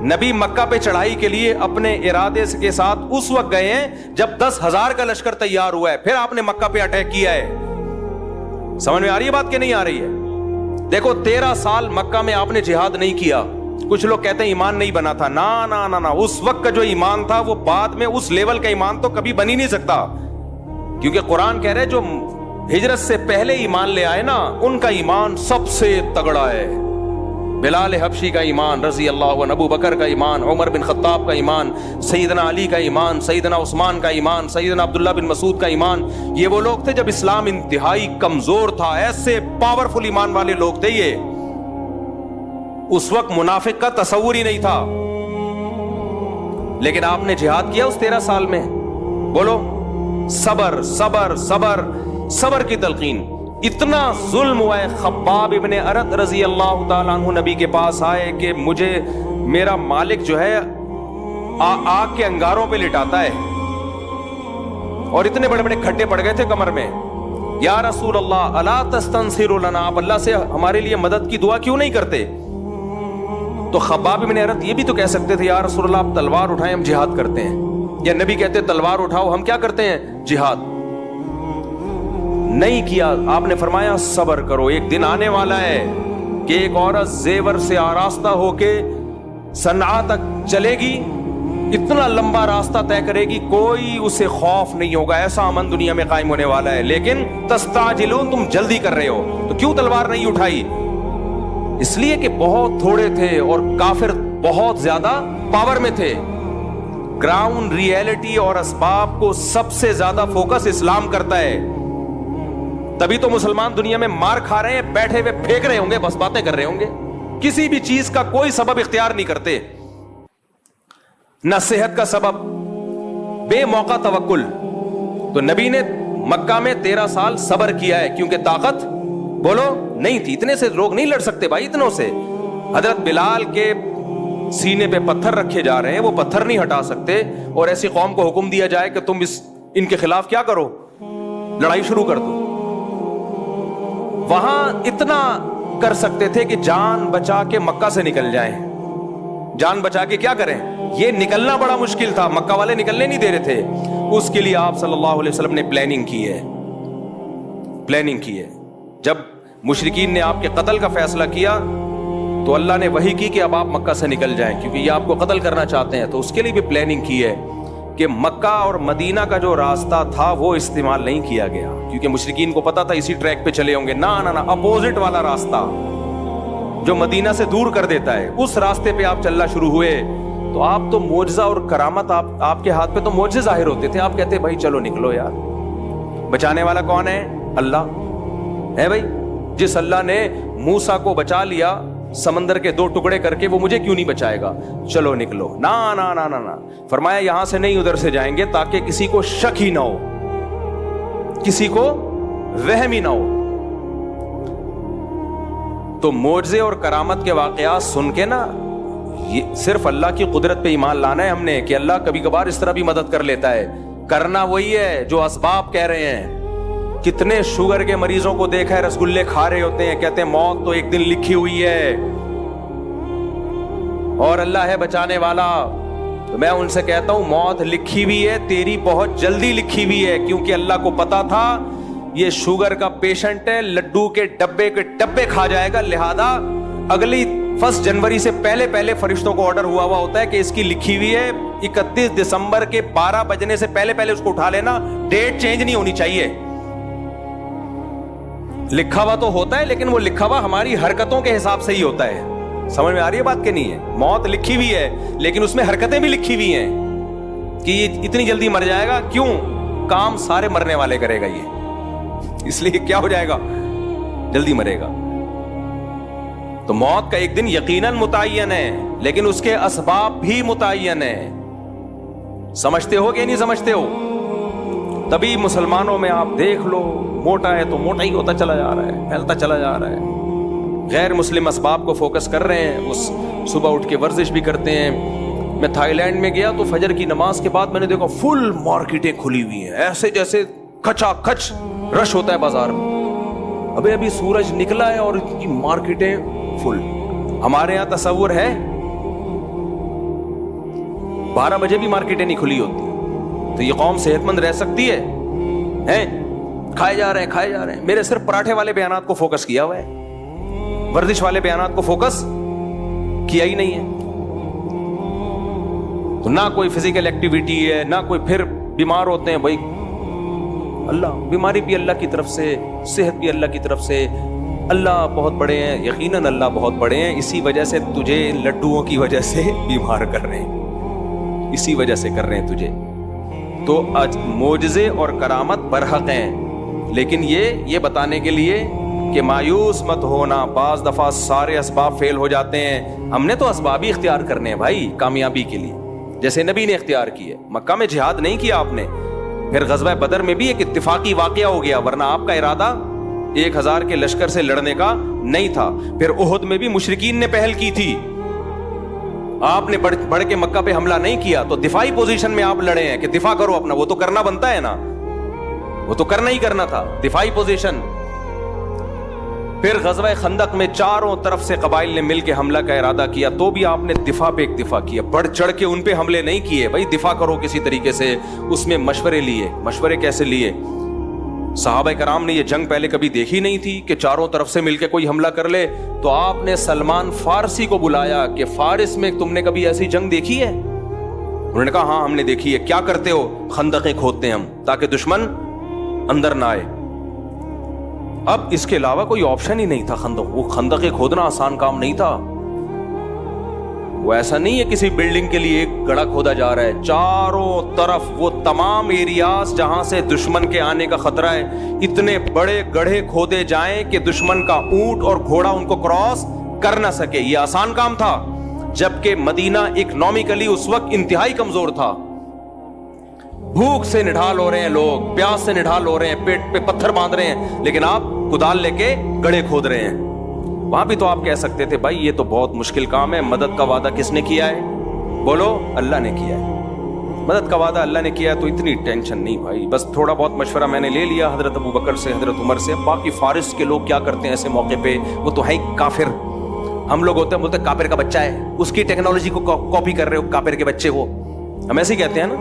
نبی مکہ پہ چڑھائی کے لیے اپنے ارادے کے ساتھ اس وقت گئے ہیں جب 10,000 کا لشکر تیار ہوا ہے, پھر آپ نے مکہ پہ اٹیک کیا ہے. سمجھ میں آ رہی ہے بات کہ نہیں آ رہی ہے؟ دیکھو 13 سال مکہ میں آپ نے جہاد نہیں کیا. کچھ لوگ کہتے ہیں ایمان نہیں بنا تھا. نا, اس وقت کا جو ایمان تھا وہ بعد میں اس لیول کا ایمان تو کبھی بن ہی نہیں سکتا, کیونکہ قرآن کہہ رہے جو ہجرت سے پہلے ایمان لے آئے نا ان کا ایمان سب سے تگڑا ہے. بلال حبشی کا ایمان رضی اللہ عنہ, ابو بکر کا ایمان, عمر بن خطاب کا ایمان, سیدنا علی کا ایمان, سیدنا عثمان کا ایمان, سیدنا عبداللہ بن مسعود کا ایمان. یہ وہ لوگ تھے جب اسلام انتہائی کمزور تھا, ایسے پاورفل ایمان والے لوگ تھے یہ. اس وقت منافق کا تصور ہی نہیں تھا, لیکن آپ نے جہاد کیا اس 13 سال میں. بولو صبر صبر صبر صبر کی تلقین. اتنا ظلم ہوا ہے. خباب ابن ارت رضی اللہ تعالیٰ عنہ نبی کے پاس آئے کہ مجھے میرا مالک جو ہے آگ کے انگاروں پہ لٹاتا ہے, اور اتنے بڑے بڑے کھڈے پڑ گئے تھے کمر میں. یا رسول اللہ الا تستنصر لنا, آپ اللہ سے ہمارے لیے مدد کی دعا کیوں نہیں کرتے؟ تو خباب ابن ارت یہ بھی تو کہہ سکتے تھے یا رسول اللہ آپ تلوار اٹھائیں ہم جہاد کرتے ہیں, یا نبی کہتے تلوار اٹھاؤ ہم کیا کرتے ہیں جہاد. نہیں کیا. آپ نے فرمایا صبر کرو, ایک دن آنے والا ہے کہ ایک عورت زیور سے آراستہ ہو کے صنعاء تک چلے گی, اتنا لمبا راستہ طے کرے گی, کوئی اسے خوف نہیں ہوگا, ایسا امن دنیا میں قائم ہونے والا ہے. لیکن تستعجلون, تم جلدی کر رہے ہو, تو کیوں تلوار نہیں اٹھائی؟ اس لیے کہ بہت تھوڑے تھے اور کافر بہت زیادہ پاور میں تھے. گراؤنڈ ریئلٹی اور اسباب کو سب سے زیادہ فوکس اسلام کرتا ہے. تبھی تو مسلمان دنیا میں مار کھا رہے ہیں, بیٹھے ہوئے پھینک رہے ہوں گے, بس باتیں کر رہے ہوں گے, کسی بھی چیز کا کوئی سبب اختیار نہیں کرتے, نہ صحت کا سبب, بے موقع توکل. تو نبی نے مکہ میں 13 سال صبر کیا ہے, کیونکہ طاقت بولو نہیں تھی, اتنے سے لوگ نہیں لڑ سکتے بھائی, اتنوں سے. حضرت بلال کے سینے پہ پتھر رکھے جا رہے ہیں, وہ پتھر نہیں ہٹا سکتے, اور ایسی قوم کو حکم دیا جائے کہ تم ان کے خلاف کیا کرو, لڑائی شروع کر دو. وہاں اتنا کر سکتے تھے کہ جان بچا کے مکہ سے نکل جائیں. جان بچا کے کیا کریں, یہ نکلنا بڑا مشکل تھا, مکہ والے نکلنے نہیں دے رہے تھے. اس کے لیے آپ صلی اللہ علیہ وسلم نے پلاننگ کی ہے. جب مشرکین نے آپ کے قتل کا فیصلہ کیا تو اللہ نے وحی کی کہ اب آپ مکہ سے نکل جائیں, کیونکہ یہ آپ کو قتل کرنا چاہتے ہیں. تو اس کے لیے بھی پلاننگ کی ہے کہ مکہ اور مدینہ کا جو راستہ تھا وہ استعمال نہیں کیا گیا, کیونکہ مشرکین کو پتا تھا اسی ٹریک پہ چلے ہوں گے. نہ اپوزٹ والا راستہ جو مدینہ سے دور کر دیتا ہے, اس راستے پہ آپ چلنا شروع ہوئے. تو آپ تو معجزہ اور کرامت, آپ کے ہاتھ پہ تو معجزے ظاہر ہوتے تھے. آپ کہتے بھائی چلو نکلو یار. بچانے والا کون ہے؟ اللہ ہے بھائی. جس اللہ نے موسیٰ کو بچا لیا سمندر کے 2 ٹکڑے کر کے, وہ مجھے کیوں نہیں بچائے گا؟ چلو نکلو. نہ فرمایا یہاں سے نہیں ادھر سے جائیں گے, تاکہ کسی کو شک ہی نہ ہو, کسی کو وہم ہی نہ ہو. تو معجزے اور کرامت کے واقعات سن کے نا, یہ صرف اللہ کی قدرت پہ ایمان لانا ہے ہم نے, کہ اللہ کبھی کبھار اس طرح بھی مدد کر لیتا ہے. کرنا وہی ہے جو اسباب کہہ رہے ہیں. کتنے شوگر کے مریضوں کو دیکھا ہے رسگلے کھا رہے ہوتے ہیں, کہتے ہیں موت تو ایک دن لکھی ہوئی ہے اور اللہ ہے بچانے والا. تو میں ان سے کہتا ہوں موت لکھی ہوئی ہے, تیری بہت جلدی لکھی ہوئی ہے, کیونکہ اللہ کو پتا تھا یہ شوگر کا پیشنٹ ہے, لڈو کے ڈبے کھا جائے گا, لہذا اگلی 1 جنوری سے پہلے فرشتوں کو آرڈر ہوا ہوتا ہے کہ اس کی لکھی ہوئی ہے 31 دسمبر کے 12 بجنے سے پہلے اس کو اٹھا لینا, ڈیٹ چینج نہیں ہونی چاہیے. لکھا ہوا تو ہوتا ہے, لیکن وہ لکھا ہوا ہماری حرکتوں کے حساب سے ہی ہوتا ہے. سمجھ میں آ رہی ہے بات کہ نہیں ہے؟ موت لکھی ہوئی ہے, لیکن اس میں حرکتیں بھی لکھی ہوئی ہیں کہ یہ اتنی جلدی مر جائے گا. کیوں؟ کام سارے مرنے والے کرے گا یہ, اس لیے کیا ہو جائے گا, جلدی مرے گا. تو موت کا ایک دن یقیناً متعین ہے, لیکن اس کے اسباب بھی متعین ہے. سمجھتے ہو کہ نہیں سمجھتے ہو؟ تبھی مسلمانوں میں آپ دیکھ لو, موٹا ہے تو موٹا ہی ہوتا چلا جا رہا ہے, پھیلتا چلا جا رہا ہے. غیر مسلم اسباب کو فوکس کر رہے ہیں, اس صبح اٹھ کے ورزش بھی کرتے ہیں. میں تھائی لینڈ میں گیا تو فجر کی نماز کے بعد میں نے دیکھا فل مارکیٹیں کھلی ہوئی ہیں, ایسے جیسے کھچا کھچ رش ہوتا ہے بازار میں. ابھی سورج نکلا ہے اور کی مارکیٹیں فل. ہمارے یہاں تصور ہے 12 بجے بھی مارکیٹیں نہیں کھلی ہوتی. تو یہ قوم صحت مند رہ سکتی ہے؟ کھائے جا رہے ہیں. میرے صرف پراٹھے والے بیانات کو فوکس کیا ہوا ہے, ورزش والے بیانات کو فوکس کیا ہی نہیں ہے. تو نہ کوئی فزیکل ایکٹیویٹی ہے, نہ کوئی, پھر بیمار ہوتے ہیں. بھائی اللہ, بیماری بھی اللہ کی طرف سے, صحت بھی اللہ کی طرف سے. اللہ بہت بڑے ہیں, یقیناً اللہ بہت بڑے ہیں. اسی وجہ سے تجھے لڈوؤں کی وجہ سے بیمار کر رہے ہیں, اسی وجہ سے کر رہے ہیں تجھے. تو آج معجزے اور کرامت برحق ہیں, لیکن یہ بتانے کے لیے کہ مایوس مت ہونا. بعض دفعہ سارے اسباب فیل ہو جاتے ہیں. ہم نے تو اسباب ہی اختیار کرنے ہیں بھائی کامیابی کے لیے, جیسے نبی نے اختیار کیے. مکہ میں جہاد نہیں کیا آپ نے, پھر غزوہ بدر میں بھی ایک اتفاقی واقعہ ہو گیا, ورنہ آپ کا ارادہ 1000 کے لشکر سے لڑنے کا نہیں تھا. پھر احد میں بھی مشرکین نے پہل کی تھی, آپ نے بڑھ کے مکہ پہ حملہ نہیں کیا. تو دفاعی پوزیشن میں آپ لڑے ہیں کہ دفاع کرو اپنا, وہ تو کرنا بنتا ہے نا, وہ تو کرنا ہی کرنا تھا, دفاعی پوزیشن. پھر غزوہ خندق میں چاروں طرف سے قبائل نے مل کے حملہ کا ارادہ کیا, تو بھی آپ نے دفاع پہ اکتفا کیا, بڑھ چڑھ کے ان پہ حملے نہیں کیے. بھائی دفاع کرو کسی طریقے سے, اس میں مشورے لیے. مشورے کیسے لیے؟ صحابہ کرام نے یہ جنگ پہلے کبھی دیکھی نہیں تھی کہ چاروں طرف سے مل کے کوئی حملہ کر لے. تو آپ نے سلمان فارسی کو بلایا کہ فارس میں تم نے کبھی ایسی جنگ دیکھی ہے؟ انہوں نے کہا ہاں ہم نے دیکھی ہے. کیا کرتے ہو؟ خندقیں کھودتے ہیں ہم تاکہ دشمن اندر نہ آئے. اب اس کے علاوہ کوئی آپشن ہی نہیں تھا. وہ خندقیں کھودنا آسان کام نہیں تھا. وہ ایسا نہیں ہے کسی بلڈنگ کے لیے ایک گڑھا کھودا جا رہا ہے. چاروں طرف وہ تمام ایریاز جہاں سے دشمن کے آنے کا خطرہ ہے, اتنے بڑے گڑھے کھودے جائیں کہ دشمن کا اونٹ اور گھوڑا ان کو کراس کر نہ سکے. یہ آسان کام تھا, جبکہ مدینہ اکنامکلی اس وقت انتہائی کمزور تھا. بھوک سے نڈھال ہو رہے ہیں لوگ, پیاس سے نڈھال ہو رہے ہیں, پیٹ پہ پتھر باندھ رہے ہیں, لیکن آپ کدال لے کے گڑھے کھود رہے ہیں. وہاں بھی تو آپ کہہ سکتے تھے بھائی یہ تو بہت مشکل کام ہے. مدد کا وعدہ کس نے کیا ہے؟ بولو, اللہ نے کیا ہے. مدد کا وعدہ اللہ نے کیا ہے تو اتنی ٹینشن نہیں بھائی. بس تھوڑا بہت مشورہ میں نے لے لیا حضرت ابو بکر سے, حضرت عمر سے. باقی فارس کے لوگ کیا کرتے ہیں ایسے موقع پہ, وہ تو ہے کافر. ہم لوگ ہوتے ہیں بولتے ہیں کافر کا بچہ ہے, اس کی ٹیکنالوجی کو کاپی کر رہے ہو, کافر کے بچے ہو. ہم ایسے ہی کہتے ہیں نا,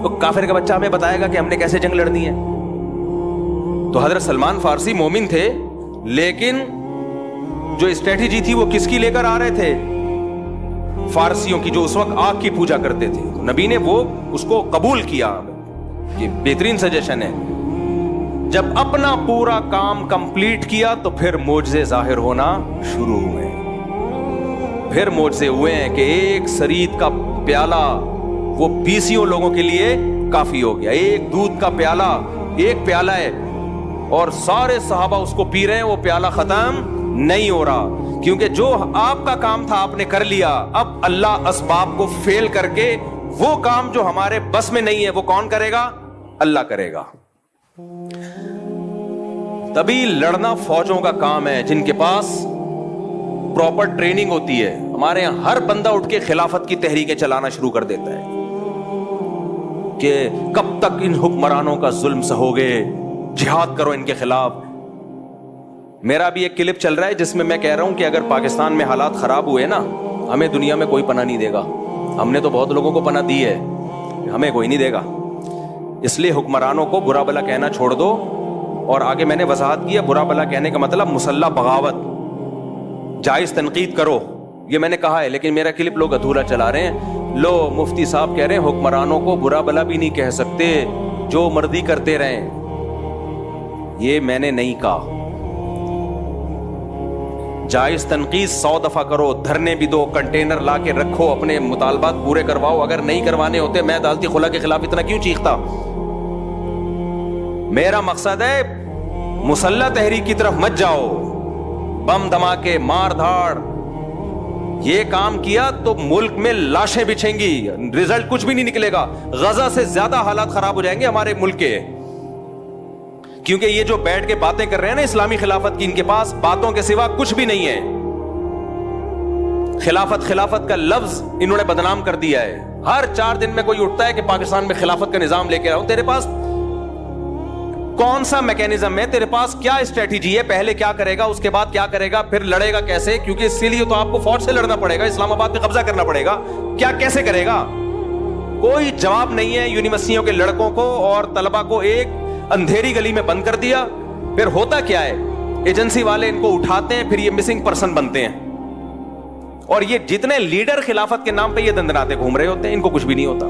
تو کافر کا بچہ ہمیں بتائے گا کہ ہم نے کیسے جنگ لڑنی ہے. تو حضرت سلمان فارسی مومن تھے, لیکن جو اسٹریٹجی تھی وہ کس کی لے کر آ رہے تھے؟ فارسیوں کی, جو اس وقت آگ کی پوجا کرتے تھے. نبی نے وہ اس کو قبول کیا. یہ بہترین سجیشن ہے. جب اپنا پورا کام کمپلیٹ کیا تو پھر معجزے ظاہر ہونا شروع ہوئے. پھر معجزے ہوئے ہیں کہ ایک سرید کا پیالہ وہ 20 لوگوں کے لیے کافی ہو گیا. ایک دودھ کا پیالہ, ایک پیالہ ہے اور سارے صحابہ اس کو پی رہے ہیں, وہ پیالہ ختم نہیں ہو رہا. کیونکہ جو آپ کا کام تھا آپ نے کر لیا. اب اللہ اسباب کو فیل کر کے وہ کام جو ہمارے بس میں نہیں ہے وہ کون کرے گا؟ اللہ کرے گا. تبھی لڑنا فوجوں کا کام ہے جن کے پاس پراپر ٹریننگ ہوتی ہے. ہمارے یہاں ہر بندہ اٹھ کے خلافت کی تحریکیں چلانا شروع کر دیتا ہے کہ کب تک ان حکمرانوں کا ظلم سہوگے, جہاد کرو ان کے خلاف. میرا بھی ایک کلپ چل رہا ہے جس میں میں کہہ رہا ہوں کہ اگر پاکستان میں حالات خراب ہوئے نا, ہمیں دنیا میں کوئی پناہ نہیں دے گا. ہم نے تو بہت لوگوں کو پناہ دی ہے, ہمیں کوئی نہیں دے گا. اس لیے حکمرانوں کو برا بلا کہنا چھوڑ دو. اور آگے میں نے وضاحت کیا, برا بلا کہنے کا مطلب مسلح بغاوت, جائز تنقید کرو, یہ میں نے کہا ہے. لیکن میرا کلپ لوگ ادھورا چلا رہے ہیں. لو مفتی صاحب کہہ رہے ہیں حکمرانوں کو برا بلا بھی نہیں کہہ سکتے, جو مرضی کرتے رہیں. یہ میں نے نہیں کہا. جائز تنقید 100 دفعہ کرو, دھرنے بھی دو, کنٹینر لا کے رکھو, اپنے مطالبات پورے کرواؤ. اگر نہیں کروانے ہوتے میں عدالتی خلا کے خلاف اتنا کیوں چیختا؟ میرا مقصد ہے مسلح تحریک کی طرف مت جاؤ. بم دھماکے, مار دھاڑ, یہ کام کیا تو ملک میں لاشیں بچھیں گی, رزلٹ کچھ بھی نہیں نکلے گا. غزہ سے زیادہ حالات خراب ہو جائیں گے ہمارے ملک کے. کیونکہ یہ جو بیٹھ کے باتیں کر رہے ہیں نا اسلامی خلافت کی, ان کے پاس باتوں کے سوا کچھ بھی نہیں ہے. خلافت کا لفظ انہوں نے بدنام کر دیا ہے. ہر 4 دن میں کوئی اٹھتا ہے کہ پاکستان میں خلافت کا نظام لے کے آؤ. تیرے پاس کون سا میکینزم ہے؟ تیرے پاس کیا اسٹریٹجی ہے؟ پہلے کیا کرے گا, اس کے بعد کیا کرے گا, پھر لڑے گا کیسے؟ کیونکہ اس لیے تو آپ کو فوج سے لڑنا پڑے گا, اسلام آباد پہ قبضہ کرنا پڑے گا. کیا کیسے کرے گا؟ کوئی جواب نہیں ہے. یونیورسٹیوں کے لڑکوں کو اور طلبہ کو ایک اندھیری گلی میں بند کر دیا. پھر ہوتا کیا ہے, ایجنسی والے ان کو اٹھاتے ہیں, پھر یہ مسنگ پرسن بنتے ہیں. اور یہ جتنے لیڈر خلافت کے نام پہ یہ دندناتے گھوم رہے ہوتے ہیں, ان کو کچھ بھی نہیں ہوتا.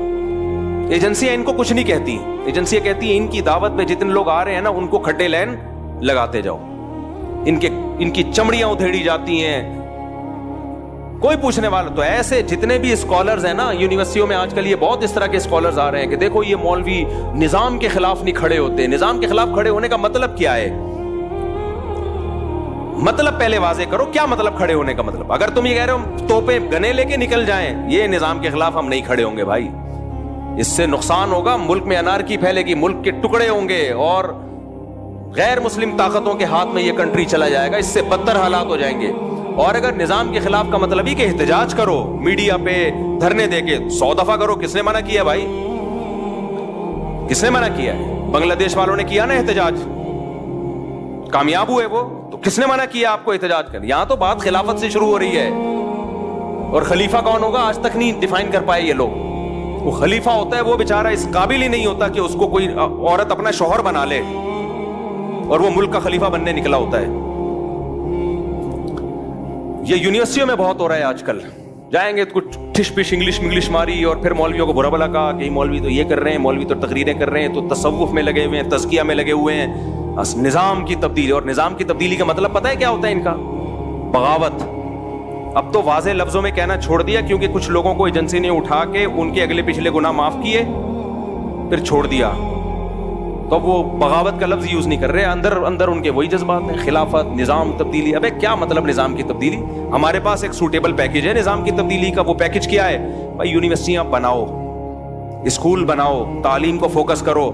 ایجنسیاں ان کو کچھ نہیں کہتی. ایجنسیاں کہتی ہیں ان کی دعوت پہ جتنے لوگ آ رہے ہیں نا ان کو کھڈے لین لگاتے جاؤ, ان کی چمڑیاں ادھیڑی جاتی ہیں. کوئی پوچھنے والا تو ایسے جتنے بھی اسکالرز ہیں نا یونیورسٹیوں میں آج کل, یہ بہت اس طرح کے اسکالرز آ رہے ہیں کہ دیکھو یہ مولوی نظام کے خلاف نہیں کھڑے ہوتے. نظام کے خلاف کھڑے ہونے کا مطلب کیا ہے؟ مطلب پہلے واضح کرو, کیا مطلب کھڑے ہونے کا مطلب؟ اگر تم یہ کہہ رہے ہو توپیں گنے لے کے نکل جائیں, یہ نظام کے خلاف ہم نہیں کھڑے ہوں گے بھائی. اس سے نقصان ہوگا, ملک میں انارکی پھیلے گی, ملک کے ٹکڑے ہوں گے اور غیر مسلم طاقتوں کے ہاتھ میں یہ کنٹری چلا جائے گا. اس سے بدتر حالات ہو جائیں گے. اور اگر نظام کے خلاف کا مطلب ہی کہ احتجاج کرو, میڈیا پہ دھرنے دے کے 100 دفعہ کرو, کس نے منع کیا بھائی؟ کس نے منع کیا ہے؟ بنگلہ دیش والوں نے کیا نا احتجاج, کامیاب ہوئے وہ, تو کس نے منع کیا آپ کو احتجاج کرنے؟ یہاں تو بات خلافت سے شروع ہو رہی ہے. اور خلیفہ کون ہوگا آج تک نہیں ڈیفائن کر پائے یہ لوگ. وہ خلیفہ ہوتا ہے وہ بیچارہ اس قابل ہی نہیں ہوتا کہ اس کو کوئی عورت اپنا شوہر بنا لے, اور وہ ملک کا خلیفہ بننے نکلا ہوتا ہے. یہ یونیورسٹیوں میں بہت ہو رہا ہے آج کل. جائیں گے تو کچھ ٹھش پش انگلش ماری اور پھر مولویوں کو برا بلا کہا کہ مولوی تو یہ کر رہے ہیں, مولوی تو تقریریں کر رہے ہیں, تو تصوف میں لگے ہوئے ہیں, تزکیہ میں لگے ہوئے ہیں, نظام کی تبدیلی. اور نظام کی تبدیلی کا مطلب پتہ ہے کیا ہوتا ہے ان کا؟ بغاوت. اب تو واضح لفظوں میں کہنا چھوڑ دیا کیونکہ کچھ لوگوں کو ایجنسی نے اٹھا کے ان کے اگلے پچھلے گناہ معاف کیے پھر چھوڑ دیا, تو وہ بغاوت کا لفظ یوز نہیں کر رہے. اندر ان کے وہی جذبات ہیں, خلافت, نظام تبدیلی. ابے کیا مطلب نظام کی تبدیلی؟ ہمارے پاس ایک سوٹیبل پیکج ہے نظام کی تبدیلی کا. وہ پیکج کیا ہے بھائی؟ یونیورسٹیاں بناؤ, اسکول بناؤ, تعلیم کو فوکس کرو,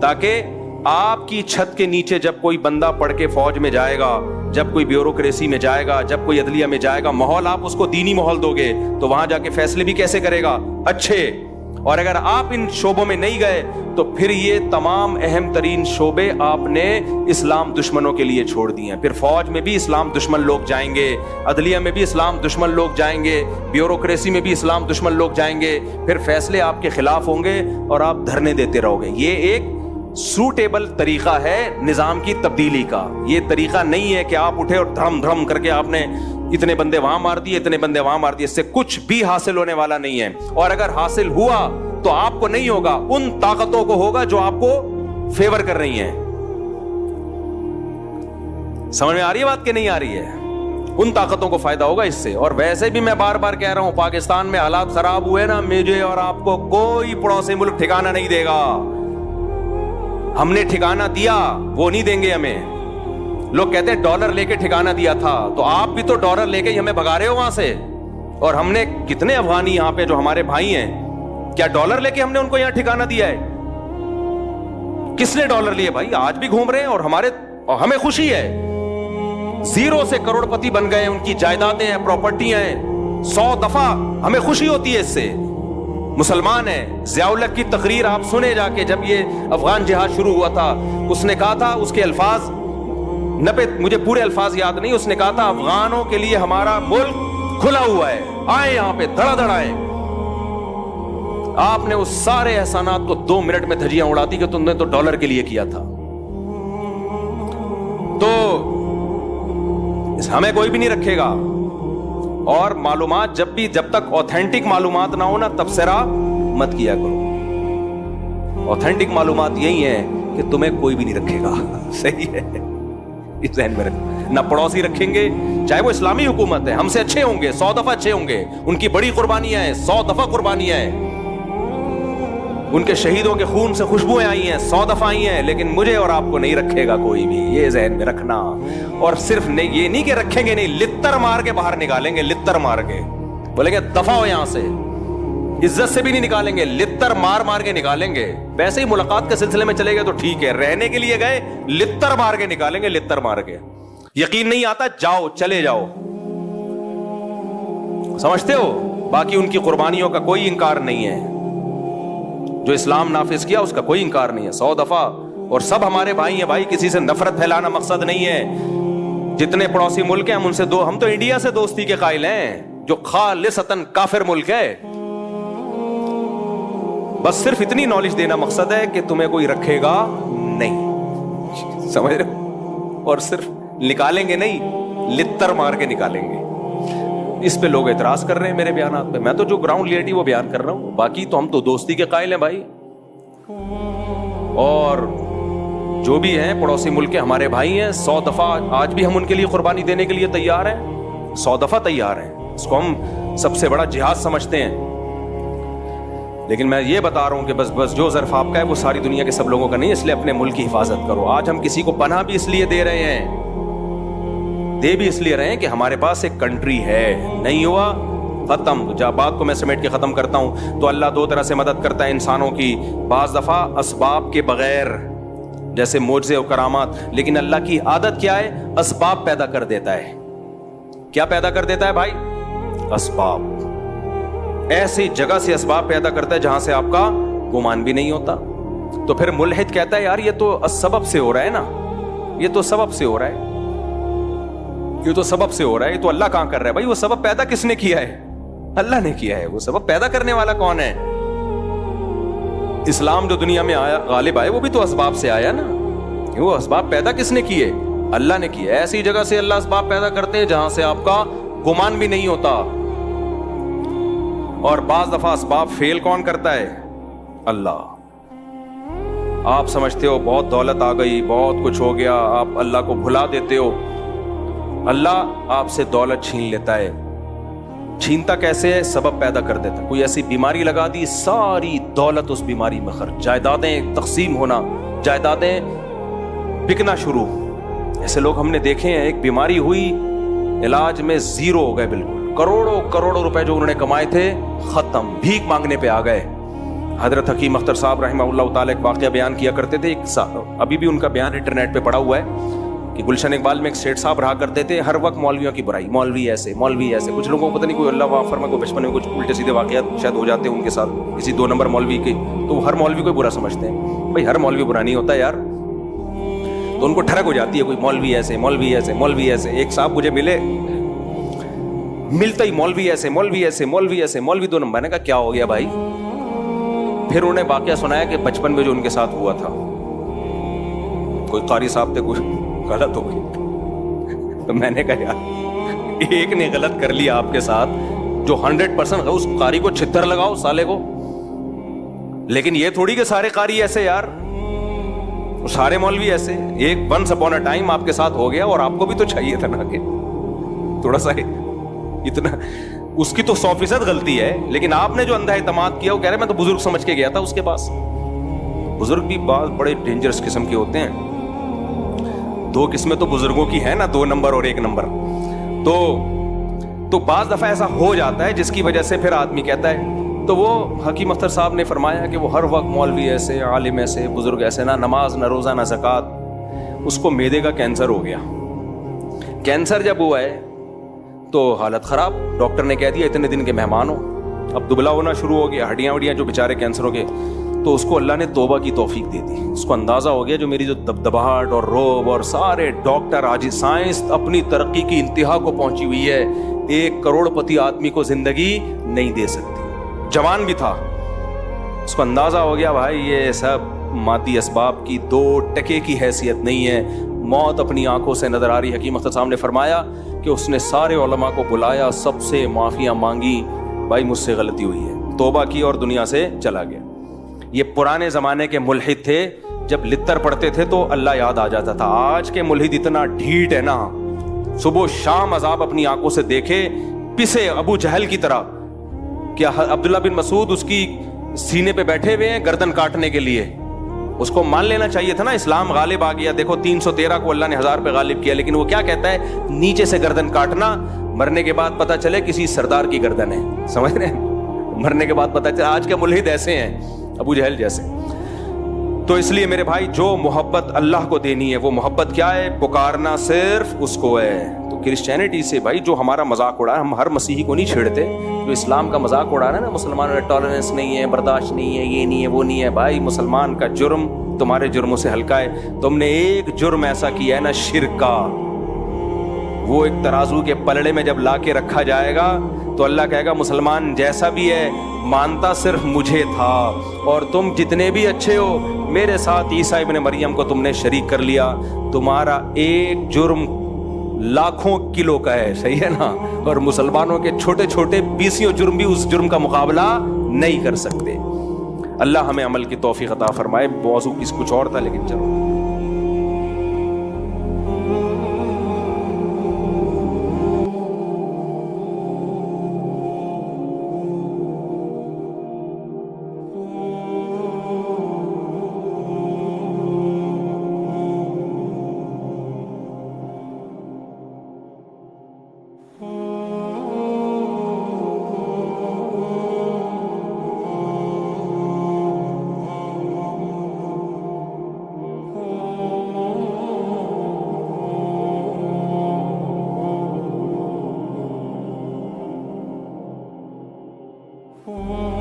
تاکہ آپ کی چھت کے نیچے جب کوئی بندہ پڑھ کے فوج میں جائے گا, جب کوئی بیوروکریسی میں جائے گا, جب کوئی عدلیہ میں جائے گا, ماحول آپ اس کو دینی ماحول دو گے تو وہاں جا کے فیصلے بھی کیسے کرے گا؟ اچھے. اور اگر آپ ان شعبوں میں نہیں گئے تو پھر یہ تمام اہم ترین شعبے آپ نے اسلام دشمنوں کے لیے چھوڑ دیے ہیں. پھر فوج میں بھی اسلام دشمن لوگ جائیں گے, عدلیہ میں بھی اسلام دشمن لوگ جائیں گے, بیوروکریسی میں بھی اسلام دشمن لوگ جائیں گے, پھر فیصلے آپ کے خلاف ہوں گے اور آپ دھرنے دیتے رہو گے. یہ ایک سوٹیبل طریقہ ہے نظام کی تبدیلی کا. یہ طریقہ نہیں ہے کہ آپ اٹھے اور دھرم دھرم کر کے آپ نے اتنے بندے وہاں مار دیے, اتنے بندے وہاں مار دیے. اس سے کچھ بھی حاصل ہونے والا نہیں ہے. اور اگر حاصل ہوا تو آپ کو نہیں ہوگا, ان طاقتوں کو ہوگا جو آپ کو فیور کر رہی ہیں. سمجھ میں آ رہی ہے بات کہ نہیں آ رہی ہے؟ ان طاقتوں کو فائدہ ہوگا اس سے. اور ویسے بھی میں بار بار کہہ رہا ہوں, پاکستان میں حالات خراب ہوئے نا, مجھے اور آپ کو کوئی پڑوسی ملک ٹھکانہ نہیں دے گا. ہم نے ٹھکانہ دیا, وہ نہیں دیں گے ہمیں. لوگ کہتے ہیں ڈالر لے کے ٹھکانہ دیا تھا, تو آپ بھی تو ڈالر لے کے ہی ہمیں بھگا رہے ہو وہاں سے. اور ہم نے کتنے افغانی یہاں پہ جو ہمارے بھائی ہیں, کیا ڈالر لے کے ہم نے ان کو یہاں ٹھکانہ دیا ہے؟ کس نے ڈالر لیے بھائی؟ آج بھی گھوم رہے ہیں اور ہمیں خوشی ہے. زیرو سے کروڑ پتی بن گئے, ان کی جائیدادیں ہیں, پراپرٹیاں ہیں. 100 دفعہ ہمیں خوشی ہوتی ہے اس سے. مسلمان ہے. ضیاء الحق کی تقریر آپ سنے جا کے, جب یہ افغان جہاد شروع ہوا تھا, اس نے کہا تھا, اس کے الفاظ 90 مجھے پورے الفاظ یاد نہیں, اس نے کہا تھا افغانوں کے لیے ہمارا ملک کھلا ہوا ہے, آئے یہاں پہ دھڑا دھڑ آئے. آپ نے اس سارے احسانات کو 2 منٹ میں دھجیاں اڑاتی کہ تم نے تو ڈالر کے لیے کیا تھا. تو ہمیں کوئی بھی نہیں رکھے گا. اور معلومات جب تک اوتھینٹک معلومات نہ ہو نا, تبصرہ مت کیا کرو. اوتھینٹک معلومات یہی ہے کہ تمہیں کوئی بھی نہیں رکھے گا. صحیح ہے, اس ذہن میں رکھ. نہ پڑوسی رکھیں گے, چاہے وہ اسلامی حکومت ہے, ہم سے اچھے ہوں گے, 100 دفعہ اچھے ہوں گے, ان کی بڑی قربانیاں ہیں, 100 دفعہ قربانیاں ہیں, ان کے شہیدوں کے خون سے خوشبوئیں آئی ہیں, 100 دفعہ آئی ہیں, لیکن مجھے اور آپ کو نہیں رکھے گا کوئی بھی. یہ ذہن میں رکھنا. اور صرف یہ نہیں کہ رکھیں گے نہیں, لتر مار کے باہر نکالیں گے, لتر مار کے بولیں گے دفع ہو یہاں سے. عزت سے بھی نہیں نکالیں گے, لتر مار کے نکالیں گے. ویسے ہی ملاقات کے سلسلے میں چلے گئے تو ٹھیک ہے, رہنے کے لیے گئے, لتر مار کے نکالیں گے, لتر مار کے. یقین نہیں آتا, جاؤ, چلے جاؤ. سمجھتے ہو؟ باقی ان کی قربانیوں کا کوئی انکار نہیں ہے. جو اسلام نافذ کیا اس کا کوئی انکار نہیں ہے, 100 دفعہ. اور سب ہمارے بھائی ہیں بھائی, کسی سے نفرت پھیلانا مقصد نہیں ہے. جتنے پڑوسی ملک ہیں ہم تو انڈیا سے دوستی کے قائل ہیں, جو خالصتاً کافر ملک ہے. بس صرف اتنی نالج دینا مقصد ہے کہ تمہیں کوئی رکھے گا نہیں. سمجھ رہے ہو؟ اور صرف نکالیں گے نہیں, لتر مار کے نکالیں گے. اس پہ لوگ اعتراض کر رہے ہیں میرے بیانات پہ. میں تو جو گراؤنڈ ریئلٹی وہ بیان کر رہا ہوں. باقی تو ہم تو دوستی کے قائل ہیں بھائی, اور جو بھی ہیں پڑوسی ملک کے ہمارے بھائی ہیں. 100 دفعہ آج بھی ہم ان کے لیے قربانی دینے کے لیے تیار ہیں, 100 دفعہ تیار ہیں. اس کو ہم سب سے بڑا جہاد سمجھتے ہیں. لیکن میں یہ بتا رہا ہوں کہ بس جو ظرف آپ کا ہے وہ ساری دنیا کے سب لوگوں کا نہیں, اس لیے اپنے ملک کی حفاظت کرو. آج ہم کسی کو پناہ بھی اس لیے دے رہے ہیں, دے بھی اس لیے رہے ہیں کہ ہمارے پاس ایک کنٹری ہے. نہیں ہوا ختم. جب بات کو میں سمیٹ کے ختم کرتا ہوں تو اللہ 2 طرح سے مدد کرتا ہے انسانوں کی. بعض دفعہ اسباب کے بغیر, جیسے معجزے و کرامات. لیکن اللہ کی عادت کیا ہے؟ اسباب پیدا کر دیتا ہے. کیا پیدا کر دیتا ہے بھائی؟ اسباب. ایسی جگہ سے اسباب پیدا کرتا ہے جہاں سے آپ کا گمان بھی نہیں ہوتا. تو پھر ملحد کہتا ہے یار یہ تو سبب سے ہو رہا ہے نا, یہ تو سبب سے ہو رہا ہے, یہ تو سبب سے ہو رہا ہے, یہ تو اللہ کہاں کر رہا ہے. بھائی وہ سبب پیدا کس نے کیا ہے؟ اللہ نے کیا ہے. وہ سبب پیدا کرنے والا کون ہے؟ اسلام جو دنیا میں آیا غالب آئے وہ بھی تو اسباب سے آیا نا. وہ اسباب پیدا کس نے کیے؟ اللہ نے کیا. ایسی جگہ سے اللہ اسباب پیدا کرتے ہیں جہاں سے آپ کا گمان بھی نہیں ہوتا. اور بعض دفعہ اسباب فیل کون کرتا ہے؟ اللہ. آپ سمجھتے ہو بہت دولت آ گئی، بہت کچھ ہو گیا، آپ اللہ کو بھلا دیتے ہو، اللہ آپ سے دولت چھین لیتا ہے. چھینتا کیسے ہے؟ سبب پیدا کر دیتا. کوئی ایسی بیماری لگا دی، ساری دولت اس بیماری میں خرچ، جائیدادیں تقسیم ہونا، جائیدادیں بکنا شروع. ایسے لوگ ہم نے دیکھے ہیں، ایک بیماری ہوئی، علاج میں زیرو ہو گئے بالکل، کروڑوں کروڑوں روپے جو انہوں نے کمائے تھے ختم، بھیک مانگنے پہ آ گئے. حضرت حکیم اختر صاحب رحمہ اللہ تعالیٰ ایک واقعہ بیان کیا کرتے تھے، ابھی بھی ان کا بیان انٹرنیٹ پہ پڑا ہوا ہے کہ گلشن اقبال میں ایک سیٹھ صاحب رہا کرتے تھے، ہر وقت مولویوں کی برائی، مولوی ایسے مولوی ایسے. کچھ لوگوں کو پتہ نہیں، کوئی اللہ معاف فرمائے، کوئی بچپن میں کچھ الٹے سیدھے واقعات شاید ہو جاتے ہیں ان کے ساتھ کسی 2 نمبر مولوی کے، تو ہر مولوی کو برا سمجھتے ہیں. بھائی ہر مولوی برا نہیں ہوتا یار. تو ان کو ٹھڑک ہو جاتی ہے، کوئی مولوی ایسے مولوی ایسے مولوی ایسے. ایک صاحب مجھے ملتا ہی مولوی ایسے مولوی ایسے مولوی ایسے مولوی 2 نمبر. نے کہا کیا ہو گیا بھائی؟ پھر انہوں نے واقعہ سنایا کہ بچپن میں جو ان کے ساتھ ہوا تھا، کوئی قاری صاحب تھے، کوئی غلط ہو گئی. تو میں نے کہا یار ایک نے غلط کر لیا آپ کے ساتھ، جو 100% اس قاری کو چھتر لگاؤ سالے کو. لیکن یہ تھوڑی کہ سارے قاری ایسے یار، سارے مولوی ایسے. ایک ونس اپون اے ٹائم آپ کے ساتھ ہو گیا، اور آپ کو بھی تو چاہیے تھا نا کہ تھوڑا سا اتنا. اس کی تو 100% غلطی ہے، لیکن آپ نے جو اندھا اعتماد کیا، وہ کہہ رہے میں تو بزرگ سمجھ کے گیا تھا اس کے پاس. بزرگ بھی بعض بڑے ڈینجرس قسم کے ہوتے ہیں. 2 قسمیں تو بزرگوں کی ہیں نا، 2 نمبر اور 1 نمبر. تو بعض دفعہ ایسا ہو جاتا ہے جس کی وجہ سے پھر آدمی کہتا ہے. تو وہ حکیم اختر صاحب نے فرمایا کہ وہ ہر وقت مولوی ایسے، عالم ایسے، بزرگ ایسے، نہ نماز نہ روزہ نہ زکوٰۃ. اس کو معدے کا کینسر ہو گیا. کینسر جب ہوا ہے تو حالت خراب. ڈاکٹر نے کہہ دیا اتنے دن کے مہمان ہو. اب دبلا ہونا شروع ہو گیا، ہڈیاں وڈیاں جو بیچارے کینسروں کے. تو اس کو اللہ نے توبہ کی توفیق دے دی. اس کو اندازہ ہو گیا جو میری جو دبدباہٹ اور روب اور سارے ڈاکٹر، آج سائنس اپنی ترقی کی انتہا کو پہنچی ہوئی ہے، 1 کروڑ پتی آدمی کو زندگی نہیں دے سکتی. جوان بھی تھا. اس کو اندازہ ہو گیا بھائی یہ سب مادی اسباب کی 2 ٹکے کی حیثیت نہیں ہے، موت اپنی آنکھوں سے نظر آ رہی. حکیم اختر صاحب نے فرمایا کہ اس نے سارے علماء کو بلایا، سب سے معافیاں مانگی، بھائی مجھ سے غلطی ہوئی ہے، توبہ کی اور دنیا سے چلا گیا. یہ پرانے زمانے کے ملحد تھے، جب لتر پڑھتے تھے تو اللہ یاد آ جاتا تھا. آج کے ملحد اتنا ڈھیٹ ہے نا، صبح و شام عذاب اپنی آنکھوں سے دیکھے، پسے ابو جہل کی طرح. کیا عبداللہ بن مسعود اس کی سینے پہ بیٹھے ہوئے ہیں گردن کاٹنے کے لیے؟ اس کو مان لینا چاہیے تھا نا، اسلام غالب آ گیا. دیکھو 313 کو اللہ نے 1000 پہ غالب کیا، لیکن وہ کیا کہتا ہے؟ نیچے سے گردن کاٹنا، مرنے کے بعد پتہ چلے کسی سردار کی گردن ہے. سمجھ رہے ہیں؟ مرنے کے بعد پتہ چلے. آج کے ملحد ایسے ہیں، ابو جہل جیسے. تو اس لیے میرے بھائی جو محبت اللہ کو دینی ہے، وہ محبت کیا ہے؟ پکارنا صرف اس کو ہے. تو کرسچینٹی سے بھائی جو ہمارا مذاق اڑا ہے، ہم ہر مسیحی کو نہیں چھیڑتے. جو اسلام کا مذاق اڑا رہا ہے نا، مسلمانوں میں ٹالرنس نہیں ہے، برداشت نہیں ہے، یہ نہیں ہے، وہ نہیں ہے. بھائی مسلمان کا جرم تمہارے جرموں سے ہلکا ہے. تم نے ایک جرم ایسا کیا ہے نا، شرک کا، وہ ایک ترازو کے پلڑے میں جب لا کے رکھا جائے گا تو اللہ کہے گا مسلمان جیسا بھی ہے مانتا صرف مجھے تھا، اور تم جتنے بھی اچھے ہو میرے ساتھ عیسیٰ ابن مریم کو تم نے شریک کر لیا. تمہارا ایک جرم لاکھوں کلو کا ہے. صحیح ہے نا؟ اور مسلمانوں کے چھوٹے چھوٹے 20 جرم بھی اس جرم کا مقابلہ نہیں کر سکتے. اللہ ہمیں عمل کی توفیق عطا فرمائے. موضوع کچھ اور تھا لیکن چلو. Oh